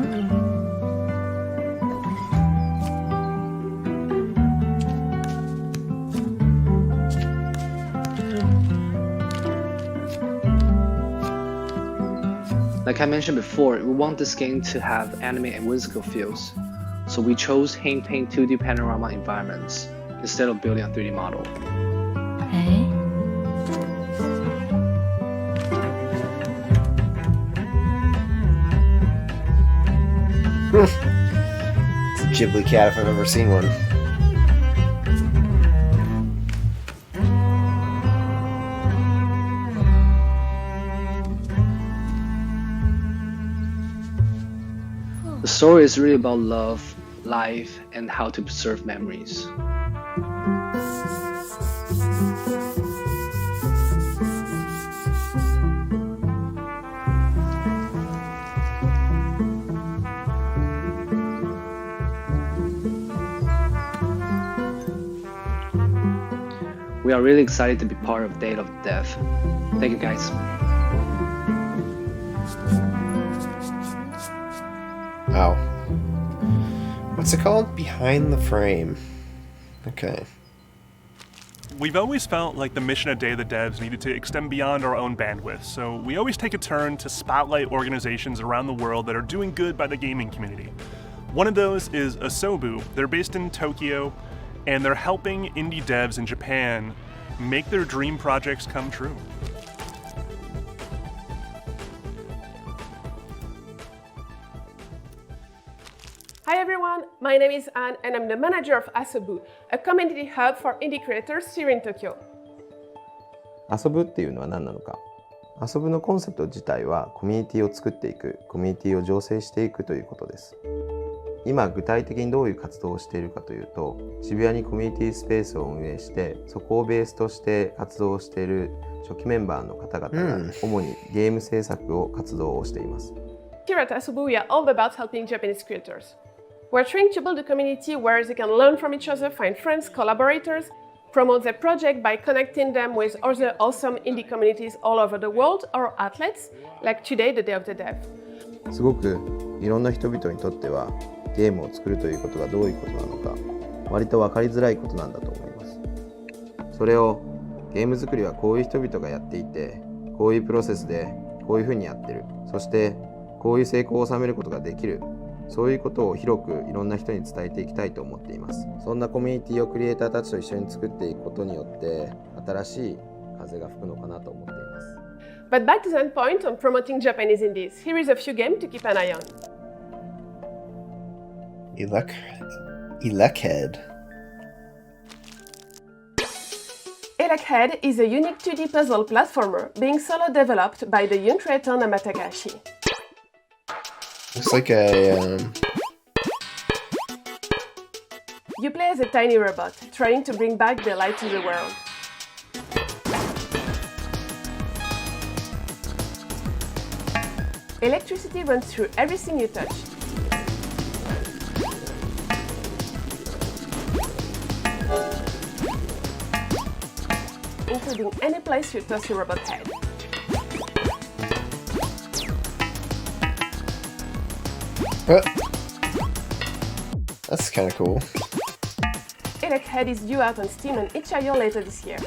Speaker 6: Like I mentioned before, we want this game to have anime and whimsical feels, so we chose hand-paint 2D panorama environments instead of building a 3D model.
Speaker 2: It's a Ghibli cat if I've ever seen one.
Speaker 6: The story is really about love, life, and how to preserve memories. We are really excited to be part of Day of Death. Thank you guys.
Speaker 2: Oh. What's it called? Behind the Frame. Okay.
Speaker 5: We've always felt like the mission at Day of the Devs needed to extend beyond our own bandwidth, so we always take a turn to spotlight organizations around the world that are doing good by the gaming community. One of those is Asobu. They're based in Tokyo, and they're helping indie devs in Japan make their dream projects come true.
Speaker 7: Hi everyone, my name is Anne and I'm the manager of Asobu, a community hub for indie creators here in Tokyo.
Speaker 9: 遊ぶっていうのは何なのか。遊ぶのコンセプト自体はコミュニティを作っていく、コミュニティを醸成していくということです。今具体的にどういう活動をしているかというと、渋谷にコミュニティスペースを運営して、そこをベースとして活動をしている初期メンバーの方々が主にゲーム制作を活動をしています。
Speaker 7: Here at Asobu, we are all about helping Japanese creators. We're trying to build a community where they can learn from each other, find friends, collaborators, promote their project by connecting them with other awesome indie communities all over the world or outlets, like today, the Day of the Dev.
Speaker 9: すごくいろんな人々にとってはゲームを作るということがどういうことなのか割と分かりづらいことなんだと思います。それをゲーム作りはこういう人々がやっていてこういうプロセスでこういうふうにやってるそしてこういう成功を収めることができるそういうことを広くいろんな人に伝えていきたいと思っています。そんなコミュニティをクリエイターたちと一緒に作っていくことによって新しい風が吹くのかなと思っています。
Speaker 7: But back to that point on promoting Japanese indies, here is a few games to keep an eye on.
Speaker 2: Elechead.
Speaker 7: Elechead is a unique 2D puzzle platformer being solo developed by the young creator Namatakashi.
Speaker 2: Looks like a
Speaker 7: You play as a tiny robot, trying to bring back the light to the world. Electricity runs through everything you touch. Including any place you toss your robot head.
Speaker 2: That's kind of cool.
Speaker 7: Elechead is due out on Steam and itch.io later this year.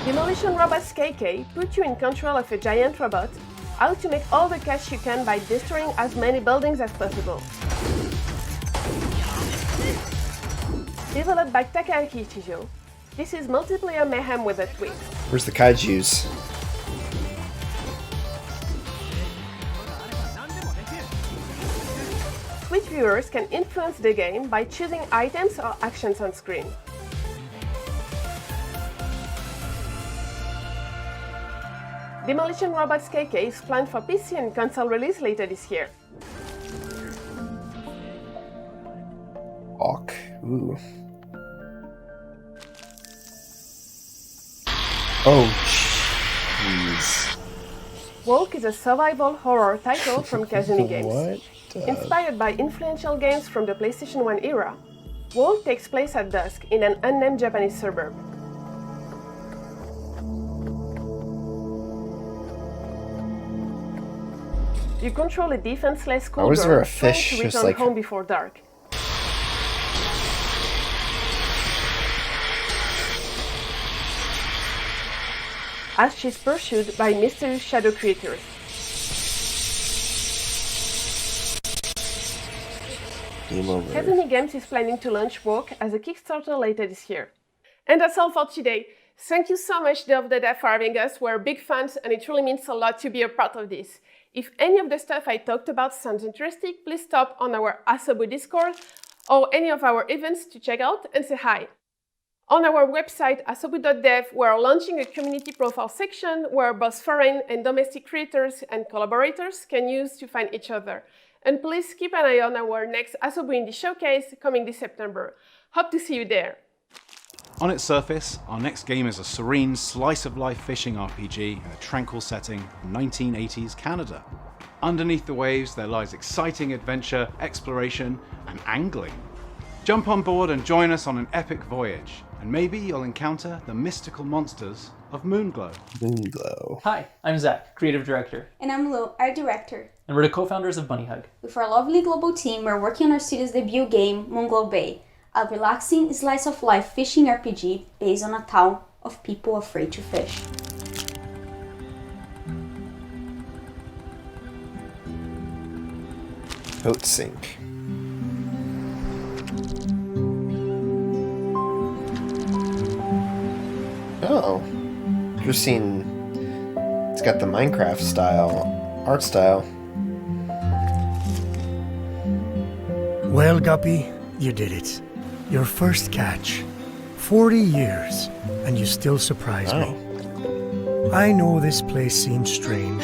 Speaker 7: Demolition Robots KK put you in control of a giant robot, how to make all the cash you can by destroying as many buildings as possible. Developed by Takaaki Ichijo, this is multiplayer mayhem with a twist.
Speaker 2: Where's the kaijus?
Speaker 7: Switch viewers can influence the game by choosing items or actions on screen. Demolition Robots KK is planned for PC and console release later this year.
Speaker 2: Hawk. Ooh. Oh, jeez.
Speaker 7: Walk is a survival horror title from Kazumi Games.
Speaker 2: What?
Speaker 7: Inspired by influential games from the PlayStation 1 era, Walk takes place at dusk in an unnamed Japanese suburb. You control a defenseless
Speaker 2: Why
Speaker 7: schoolgirl
Speaker 2: was there a
Speaker 7: trying
Speaker 2: fish
Speaker 7: to
Speaker 2: just
Speaker 7: return
Speaker 2: like-
Speaker 7: home before dark. As she's pursued by mysterious shadow creatures.
Speaker 2: Game over.
Speaker 7: Heavenly Games is planning to launch Walk as a Kickstarter later this year. And that's all for today. Thank you so much, Day of the Dead, for having us. We're big fans and it really means a lot to be a part of this. If any of the stuff I talked about sounds interesting, please stop on our Asobo Discord or any of our events to check out and say hi. On our website, asobo.dev, we're launching a community profile section where both foreign and domestic creators and collaborators can use to find each other. And please keep an eye on our next Asobo Indie Showcase coming this September. Hope to see you there.
Speaker 8: On its surface, our next game is a serene slice-of-life fishing RPG in a tranquil setting in 1980s Canada. Underneath the waves, there lies exciting adventure, exploration, and angling. Jump on board and join us on an epic voyage, and maybe you'll encounter the mystical monsters of Moonglow.
Speaker 2: Moonglow.
Speaker 10: Hi, I'm Zach, Creative Director,
Speaker 11: And I'm Lou, Art Director.
Speaker 10: and we're the co-founders of Bunny Hug.
Speaker 11: With our lovely global team, we're working on our studio's debut game, Moonglow Bay, a relaxing slice-of-life fishing RPG based on a town of people afraid to fish.
Speaker 2: Boat sink. Oh. Interesting. It's got the Minecraft style, art style.
Speaker 12: Well, Guppy, you did it. Your first catch. 40 years, and you still surprise me. I know this place seems strange.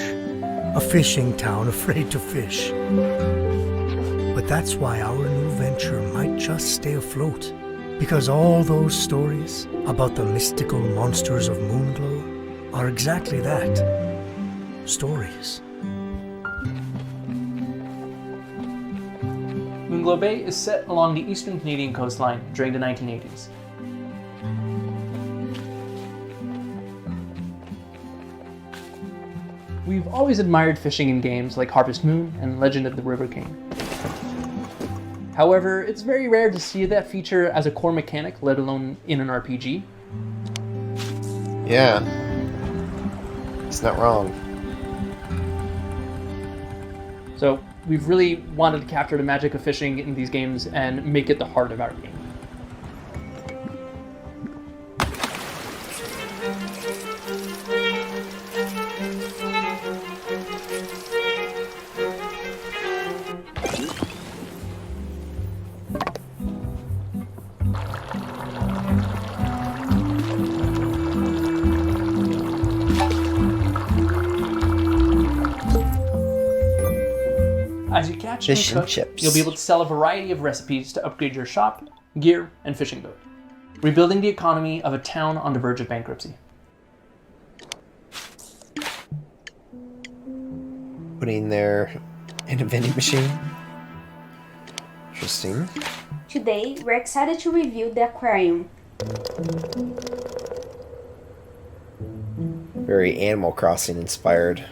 Speaker 12: A fishing town afraid to fish. But that's why our new venture might just stay afloat. Because all those stories about the mystical monsters of Moonglow are exactly that. Stories.
Speaker 10: Moonglow Bay is set along the eastern Canadian coastline during the 1980s. We've always admired fishing in games like Harvest Moon and Legend of the River King. However, it's very rare to see that feature as a core mechanic, let alone in an RPG.
Speaker 2: Yeah. It's not wrong.
Speaker 10: So we've really wanted to capture the magic of fishing in these games and make it the heart of our game. As you catch
Speaker 2: Fish
Speaker 10: and
Speaker 2: and
Speaker 10: cook,
Speaker 2: chips.
Speaker 10: you'll be able to sell a variety of recipes to upgrade your shop, gear, and fishing boat, rebuilding the economy of a town on the verge of bankruptcy.
Speaker 2: Putting there in a vending machine. Interesting.
Speaker 11: Today, we're excited to review the aquarium.
Speaker 2: Very Animal Crossing inspired.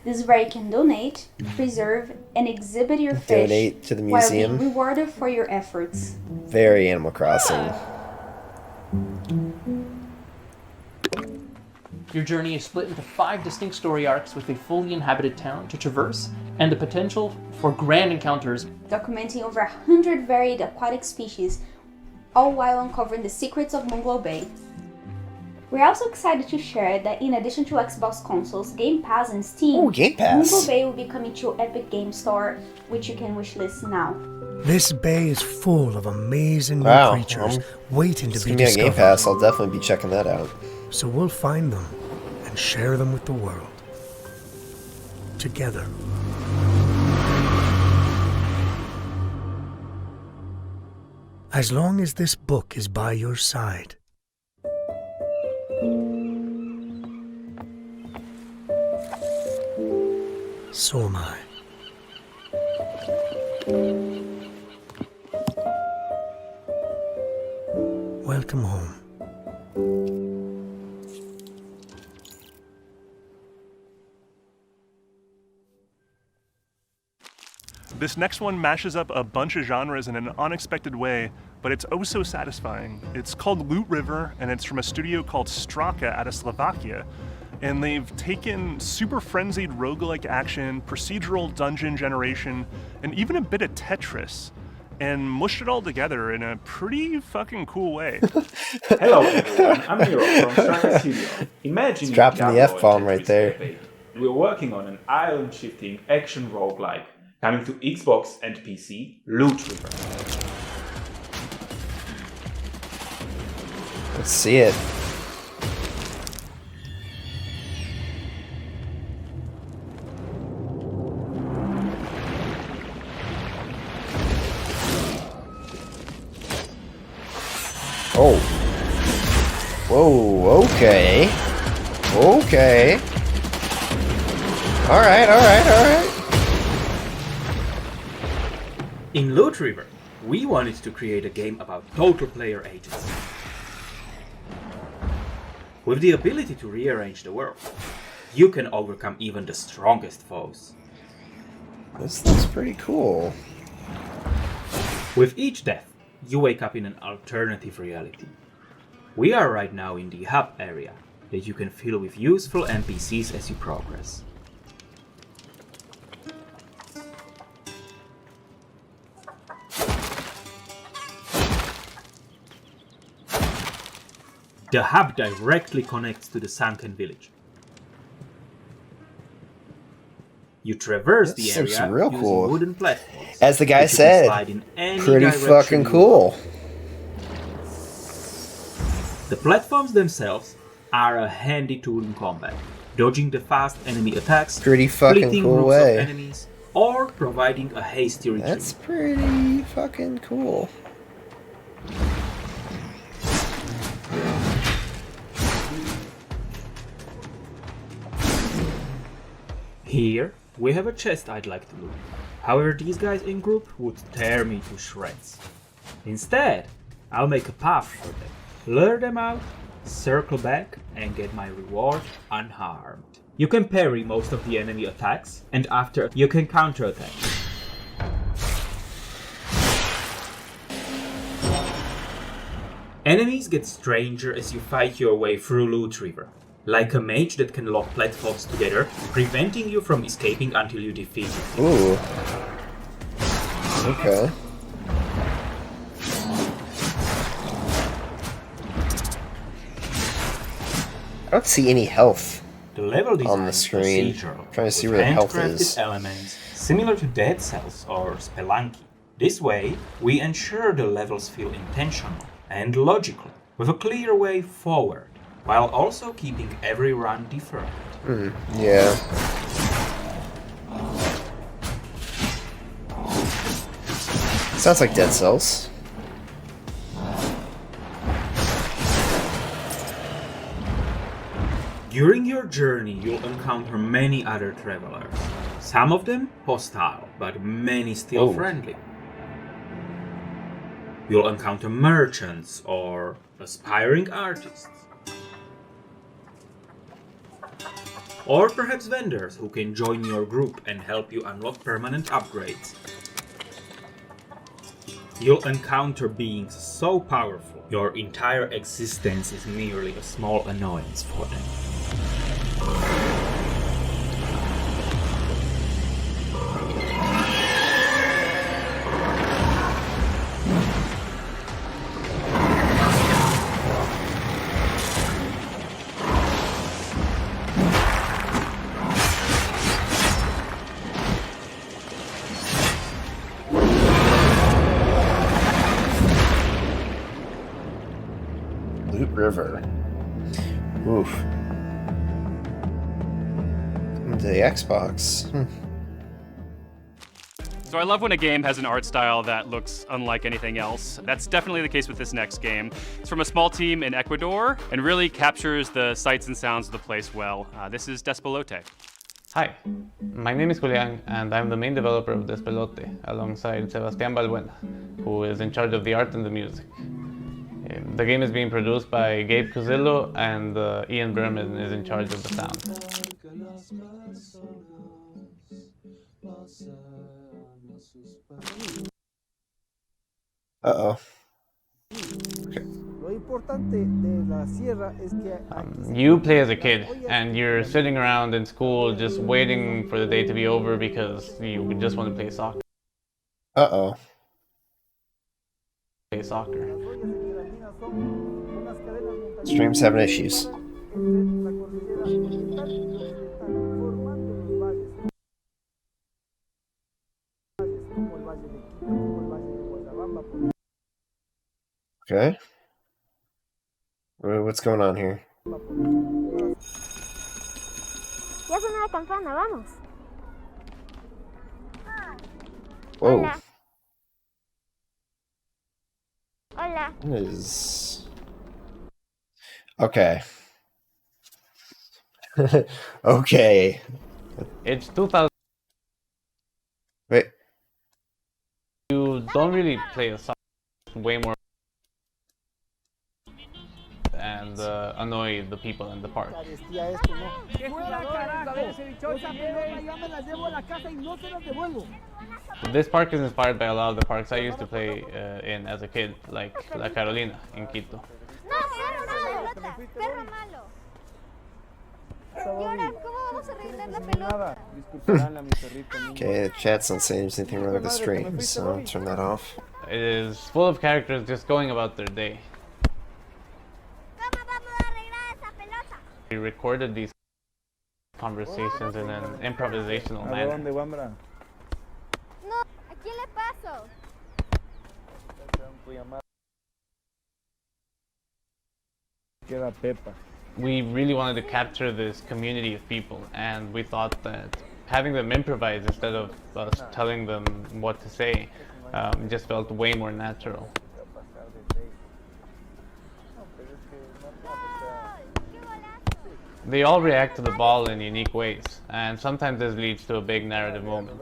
Speaker 11: This is where you can donate, preserve, and exhibit your fish
Speaker 2: Donate to the
Speaker 11: while
Speaker 2: museum.
Speaker 11: being rewarded for your efforts.
Speaker 2: Very Animal Crossing.
Speaker 10: Your journey is split into 5 distinct story arcs with a fully inhabited town to traverse and the potential for grand encounters.
Speaker 11: Documenting over 100 varied aquatic species, all while uncovering the secrets of Moonglow Bay. We're also excited to share that in addition to Xbox consoles, Game Pass, and Steam,
Speaker 2: Game Pass.
Speaker 11: Moonglow Bay will be coming to Epic Game Store, which you can wishlist now.
Speaker 12: This bay is full of amazing new
Speaker 2: Wow.
Speaker 12: creatures waiting to
Speaker 2: It's
Speaker 12: be
Speaker 2: gonna be on
Speaker 12: discovered.
Speaker 2: Game Pass. I'll definitely be checking that out.
Speaker 12: So we'll find them and share them with the world. Together. As long as this book is by your side. So am I. Welcome home.
Speaker 5: This next one mashes up a bunch of genres in an unexpected way, but it's oh so satisfying. It's called Loot River, and it's from a studio called Straka out of Slovakia. And they've taken super frenzied roguelike action, procedural dungeon generation, and even a bit of Tetris, and mushed it all together in a pretty fucking cool way.
Speaker 13: Hello everyone, I'm Miro from Straka Studio. Imagine
Speaker 2: It's dropping the F-bomb right there.
Speaker 13: We're working on an island-shifting action roguelike coming to Xbox and PC, Loot River.
Speaker 2: Let's see it. Oh. Whoa, okay. Okay. Alright.
Speaker 14: In Loot River, we wanted to create a game about total player agency. With the ability to rearrange the world, you can overcome even the strongest foes.
Speaker 2: This looks pretty cool.
Speaker 14: With each death, you wake up in an alternative reality. We are right now in the hub area that you can fill with useful NPCs as you progress. The hub directly connects to the sunken village. You traverse the area
Speaker 2: looks real
Speaker 14: using
Speaker 2: cool.
Speaker 14: wooden platforms.
Speaker 2: As the guy
Speaker 14: that you can
Speaker 2: said,
Speaker 14: slide in any
Speaker 2: pretty
Speaker 14: direction
Speaker 2: fucking
Speaker 14: you
Speaker 2: cool.
Speaker 14: want. The platforms themselves are a handy tool in combat, dodging the fast enemy attacks,
Speaker 2: Pretty fucking
Speaker 14: splitting
Speaker 2: cool
Speaker 14: groups
Speaker 2: way.
Speaker 14: of enemies, or providing a hasty retreat.
Speaker 2: That's pretty fucking cool.
Speaker 14: Here, we have a chest I'd like to loot. However, these guys in group would tear me to shreds. Instead, I'll make a path for them, lure them out, circle back, and get my reward unharmed. You can parry most of the enemy attacks, and after you can counterattack. Enemies get stranger as you fight your way through Loot River, like a mage that can lock platforms together, preventing you from escaping until you defeat it.
Speaker 2: Ooh. Okay. I don't see any health
Speaker 14: The level design
Speaker 2: on the
Speaker 14: is
Speaker 2: screen.
Speaker 14: procedural,
Speaker 2: I'm trying to see
Speaker 14: with
Speaker 2: where the health
Speaker 14: handcrafted
Speaker 2: is.
Speaker 14: elements similar to Dead Cells or Spelunky. This way, we ensure the levels feel intentional and logical, with a clear way forward, while also keeping every run different.
Speaker 2: Yeah. Sounds like Dead Cells.
Speaker 14: During your journey, you'll encounter many other travelers. Some of them hostile, but many still
Speaker 2: Oh.
Speaker 14: friendly. You'll encounter merchants or aspiring artists. Or perhaps vendors who can join your group and help you unlock permanent upgrades. You'll encounter beings so powerful, your entire existence is merely a small annoyance for them.
Speaker 2: Loot River. Oof. To the Xbox.
Speaker 3: So I love when a game has an art style that looks unlike anything else. That's definitely the case with this next game. It's from a small team in Ecuador and really captures the sights and sounds of the place well. This is Despelote.
Speaker 15: Hi, my name is Julian and I'm the main developer of Despelote alongside Sebastián Balbuena, who is in charge of the art and the music. The game is being produced by Gabe Cuzillo and Ian Berman is in charge of the sound.
Speaker 2: Uh-oh.
Speaker 15: You play as a kid, and you're sitting around in school just waiting for the day to be over because you just want to play soccer.
Speaker 2: Uh-oh.
Speaker 15: Play soccer.
Speaker 2: Stream's having issues. Okay. What's going on here?
Speaker 16: Ya sonó la campana, vamos.
Speaker 2: Whoa.
Speaker 16: Hola. Hola.
Speaker 2: What is... Okay. Okay.
Speaker 15: It's 2000.
Speaker 2: Wait.
Speaker 15: You don't really play a soccer way more and annoy the people in the park. This park is inspired by a lot of the parks I used to play in as a kid, like La Carolina in Quito.
Speaker 2: Okay, the chat's not saying there's anything wrong with the stream, so I'll turn that off.
Speaker 15: It is full of characters just going about their day. We recorded these conversations in an improvisational manner.
Speaker 16: No, ¿a quién le paso?
Speaker 15: We really wanted to capture this community of people, and we thought that having them improvise instead of us telling them what to say just felt way more natural. They all react to the ball in unique ways, and sometimes this leads to a big narrative moment.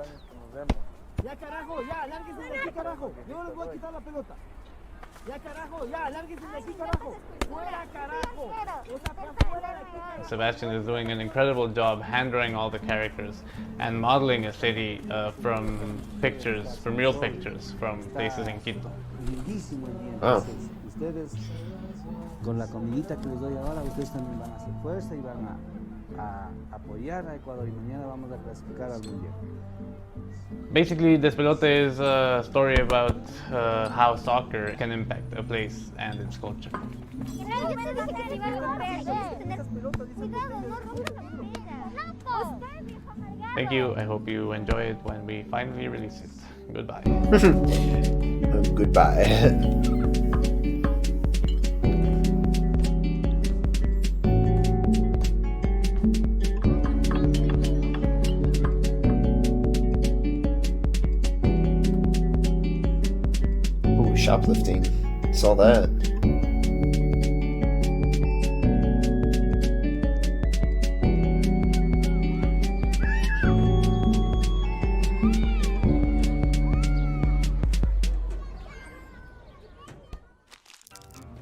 Speaker 15: Sebastian is doing an incredible job hand-drawing all the characters and modeling a city from pictures, from real pictures from places in Quito.
Speaker 2: Oh.
Speaker 17: Con la comidita que les doy ahora, ustedes también van a hacer fuerza y van a apoyar a Ecuador y mañana vamos a clasificar al mundial.
Speaker 15: Basically, Despelote is a story about how soccer can impact a place and its culture. Thank you. I hope you enjoy it when we finally release it. Goodbye.
Speaker 2: Goodbye. Shoplifting. Saw that.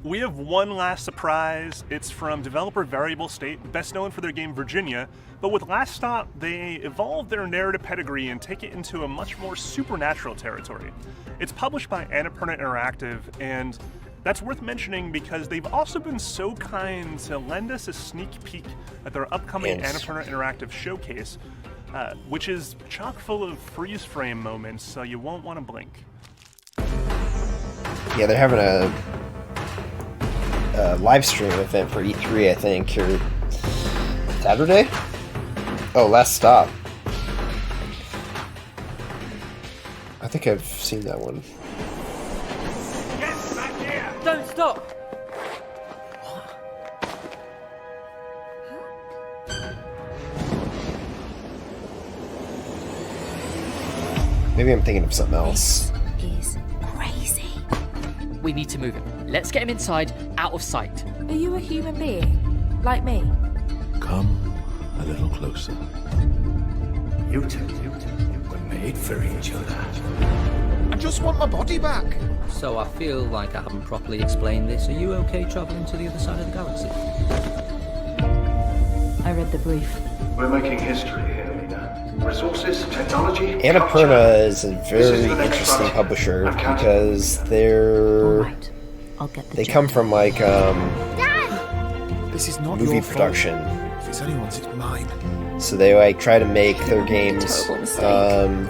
Speaker 5: We have one last surprise. It's from developer Variable State, best known for their game Virginia, but with Last Stop, they evolved their narrative pedigree and take it into a much more supernatural territory. It's published by Annapurna Interactive, and that's worth mentioning because they've also been so kind to lend us a sneak peek at their upcoming Annapurna Interactive showcase, which is chock full of freeze frame moments, so you won't want to blink.
Speaker 2: Yeah, they're having a live stream event for E3, I think, or Saturday? Oh, Last Stop. I think I've seen that one.
Speaker 18: Get back here! Don't stop!
Speaker 2: Maybe I'm thinking of something else.
Speaker 18: He's crazy. We need to move him. Let's get him inside, out of sight.
Speaker 19: Are you a human being? Like me?
Speaker 22: Come a little closer. You two were made for each other.
Speaker 18: I just want my body back. So I feel like I haven't properly explained this. Are you okay traveling to the other side of the galaxy?
Speaker 19: I read the brief.
Speaker 22: We're making history here, Lena. Resources, technology,
Speaker 2: Annapurna is a
Speaker 22: This
Speaker 2: very
Speaker 22: is the next
Speaker 2: interesting
Speaker 22: frontier.
Speaker 2: publisher
Speaker 22: I'm counting.
Speaker 2: because they're they come from like
Speaker 1: This is not
Speaker 2: movie
Speaker 1: your fault.
Speaker 2: production.
Speaker 1: If it's anyone's, it's mine.
Speaker 2: So they like try to make their games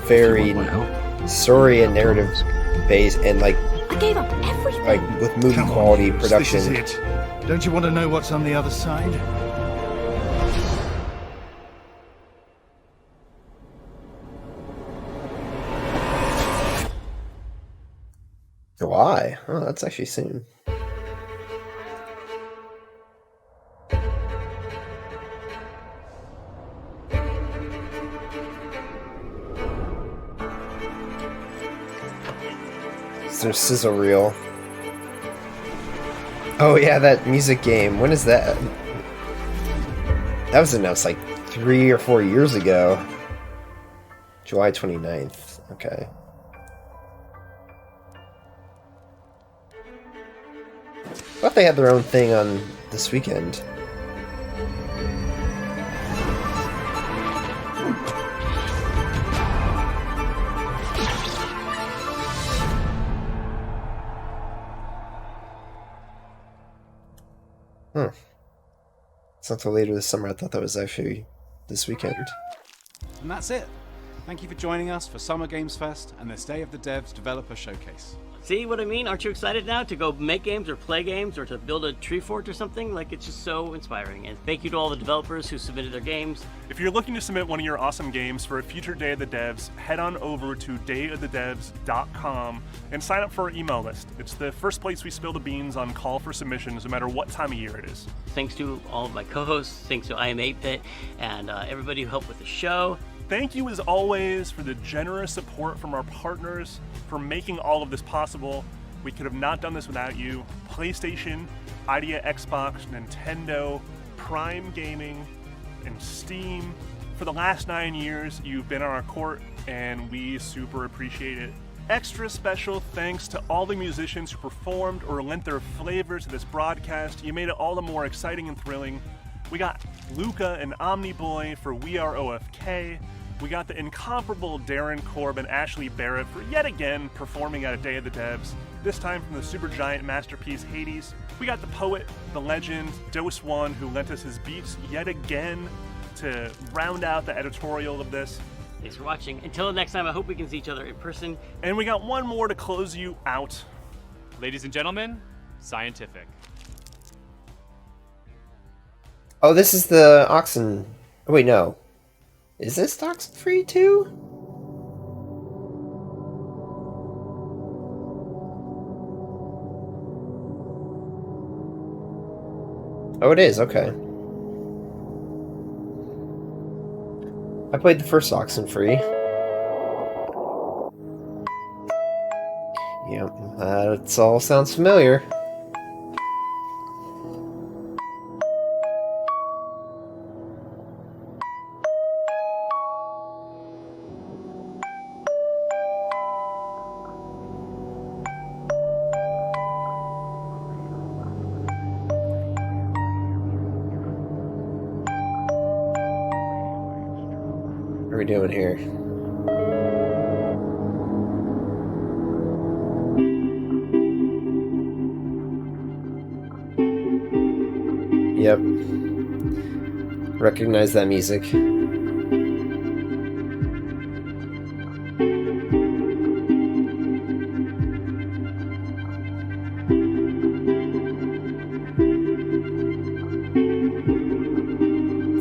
Speaker 2: very story and narrative based and like
Speaker 19: I gave up everything.
Speaker 2: like with movie
Speaker 22: Come on,
Speaker 2: quality
Speaker 22: Hughes,
Speaker 2: production.
Speaker 22: This is it. Don't you want to know what's on the other side?
Speaker 2: Why? Oh, that's actually soon. Is there sizzle reel? Oh yeah, that music game. When is that? That was announced like 3 or 4 years ago. July 29th. Okay. I thought they had their own thing on this weekend. It's not till later this summer. I thought that was actually this weekend.
Speaker 8: And that's it. Thank you for joining us for Summer Games Fest and this Day of the Devs Developer Showcase.
Speaker 20: See what I mean? Aren't you excited now to go make games or play games or to build a tree fort or something? Like, it's just so inspiring. And thank you to all the developers who submitted their games.
Speaker 5: If you're looking to submit one of your awesome games for a future Day of the Devs, head on over to dayofthedevs.com and sign up for our email list. It's the first place we spill the beans on call for submissions, no matter what time of year it is.
Speaker 20: Thanks to all of my co-hosts, thanks to IM8Pit, and everybody who helped with the show.
Speaker 5: Thank you as always for the generous support from our partners for making all of this possible. We could have not done this without you. PlayStation, Idea Xbox, Nintendo, Prime Gaming, and Steam. For the last 9 years, you've been on our court, and we super appreciate it. Extra special thanks to all the musicians who performed or lent their flavor to this broadcast. You made it all the more exciting and thrilling. We got Luca and Omniboy for We Are OFK. We got the incomparable Darren Korb and Ashley Barrett for yet again performing at a Day of the Devs, this time from the supergiant masterpiece Hades. We got the poet, the legend, Dose One, who lent us his beats yet again to round out the editorial of this.
Speaker 20: Thanks for watching. Until next time, I hope we can see each other in person.
Speaker 5: And we got one more to close you out.
Speaker 3: Ladies and gentlemen, Scientific.
Speaker 2: Oh, this is the Oxen. Oh, wait, no. Is this Oxen free too? Oh, it is. Okay. I played the first Oxen free. Yep, that all sounds familiar. What are we doing here? Yep. Recognize that music.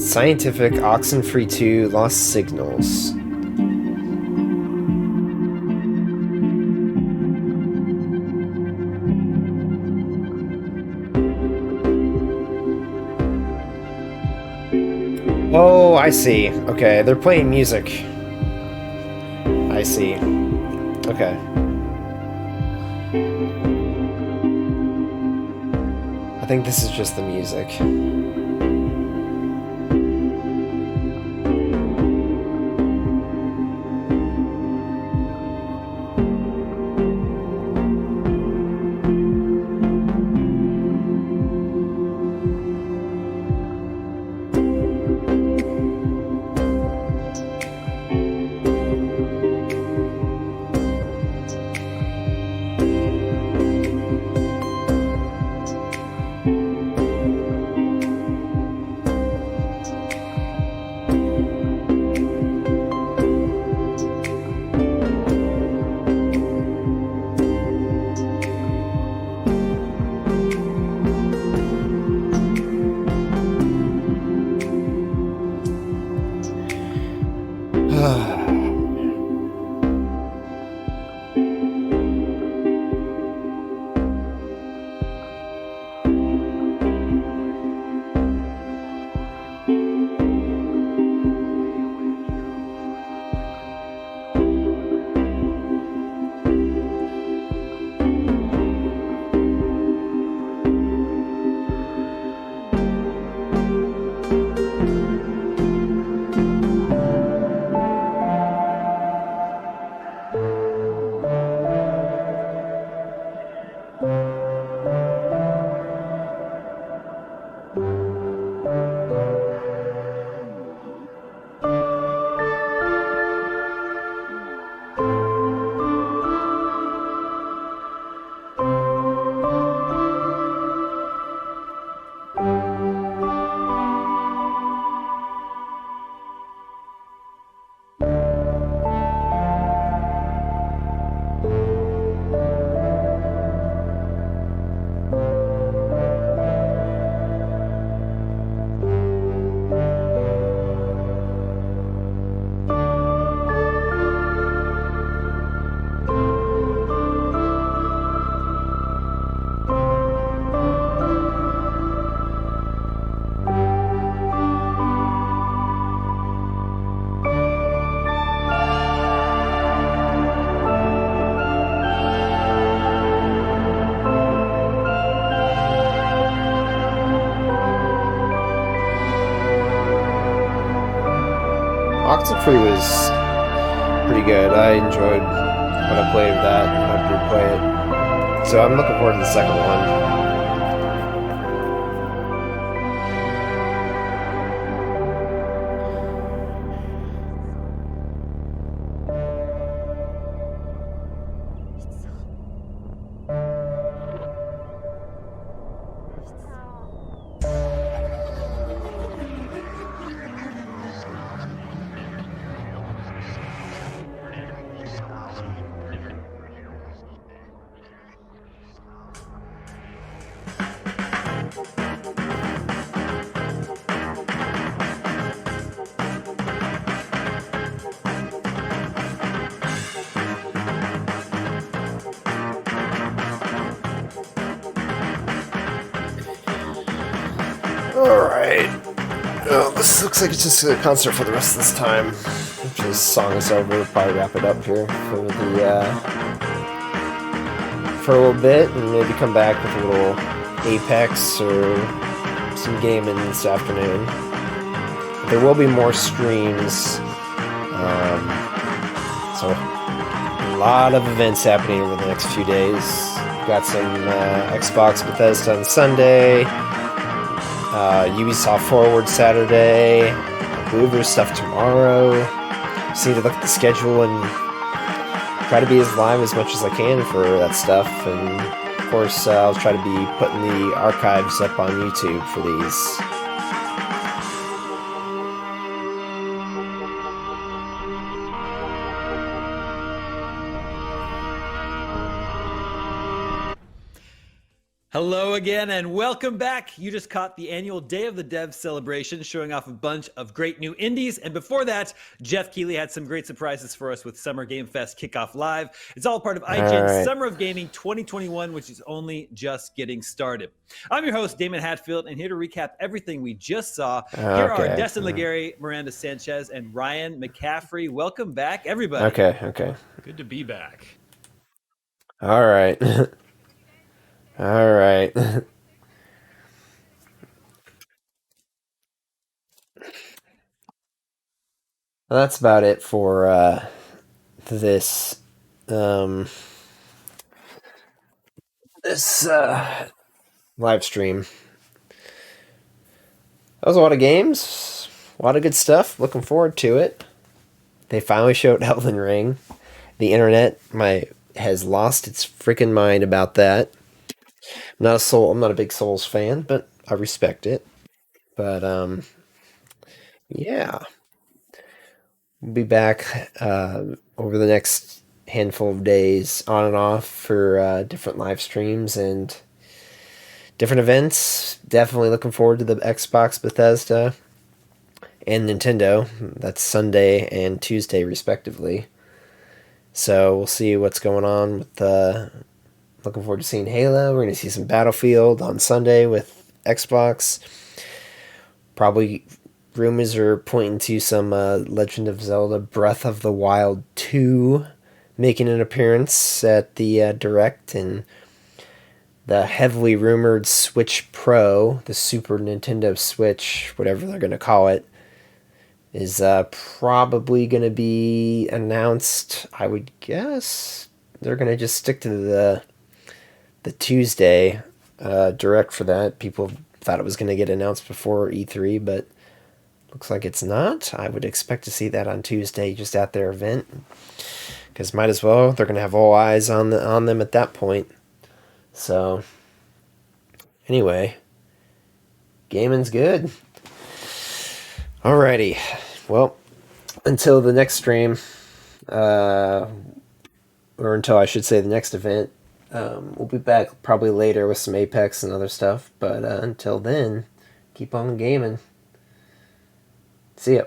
Speaker 2: Scientific Oxenfree 2 Lost Signals. Oh, I see. Okay, they're playing music. I see. Okay. I think this is just the music. Octoprix was pretty good. I enjoyed when I played that, when I did play it. So I'm looking forward to the second one. Alright. Well, this looks like it's just a concert for the rest of this time. After this song is over, we'll probably wrap it up here for the for a little bit, and maybe come back with a little Apex or some gaming this afternoon. But there will be more streams. So a lot of events happening over the next few days. Got some Xbox Bethesda on Sunday. Ubisoft Forward Saturday. I believe there's stuff tomorrow. Just need to look at the schedule and try to be as live as much as I can for that stuff. And of course, I'll try to be putting the archives up on YouTube for these.
Speaker 4: Hello again and welcome back. You just caught the annual Day of the Dev celebration, showing off a bunch of great new indies. And before that, Jeff Keighley had some great surprises for us with Summer Game Fest Kickoff Live. It's all part of IGN's Summer of Gaming 2021, which is only just getting started. I'm your host, Damon Hatfield, and here to recap everything we just saw. Here are Destin Legary, Miranda Sanchez, and Ryan McCaffrey. Welcome back, everybody.
Speaker 2: Okay.
Speaker 14: Good to be back.
Speaker 2: All right. All right. That's about it for this live stream. That was a lot of games, a lot of good stuff. Looking forward to it. They finally showed Elden Ring. The internet has lost its freaking mind about that. I'm not a big Souls fan, but I respect it. But yeah. We'll be back over the next handful of days on and off for different live streams and different events. Definitely looking forward to the Xbox Bethesda and Nintendo. That's Sunday and Tuesday, respectively. So we'll see what's going on with. Looking forward to seeing Halo. We're going to see some Battlefield on Sunday with Xbox. Probably rumors are pointing to some Legend of Zelda Breath of the Wild 2 making an appearance at the Direct, and the heavily rumored Switch Pro, the Super Nintendo Switch, whatever they're going to call it, is probably going to be announced. I would guess they're going to just stick to the Tuesday Direct for that. People thought it was going to get announced before E3, but looks like it's not. I would expect to see that on Tuesday, just at their event, because might as well. They're going to have all eyes on them at that point. So, anyway, gaming's good. Alrighty, well, until the next stream, or until I should say the next event, we'll be back probably later with some Apex and other stuff. But until then, keep on gaming. See ya.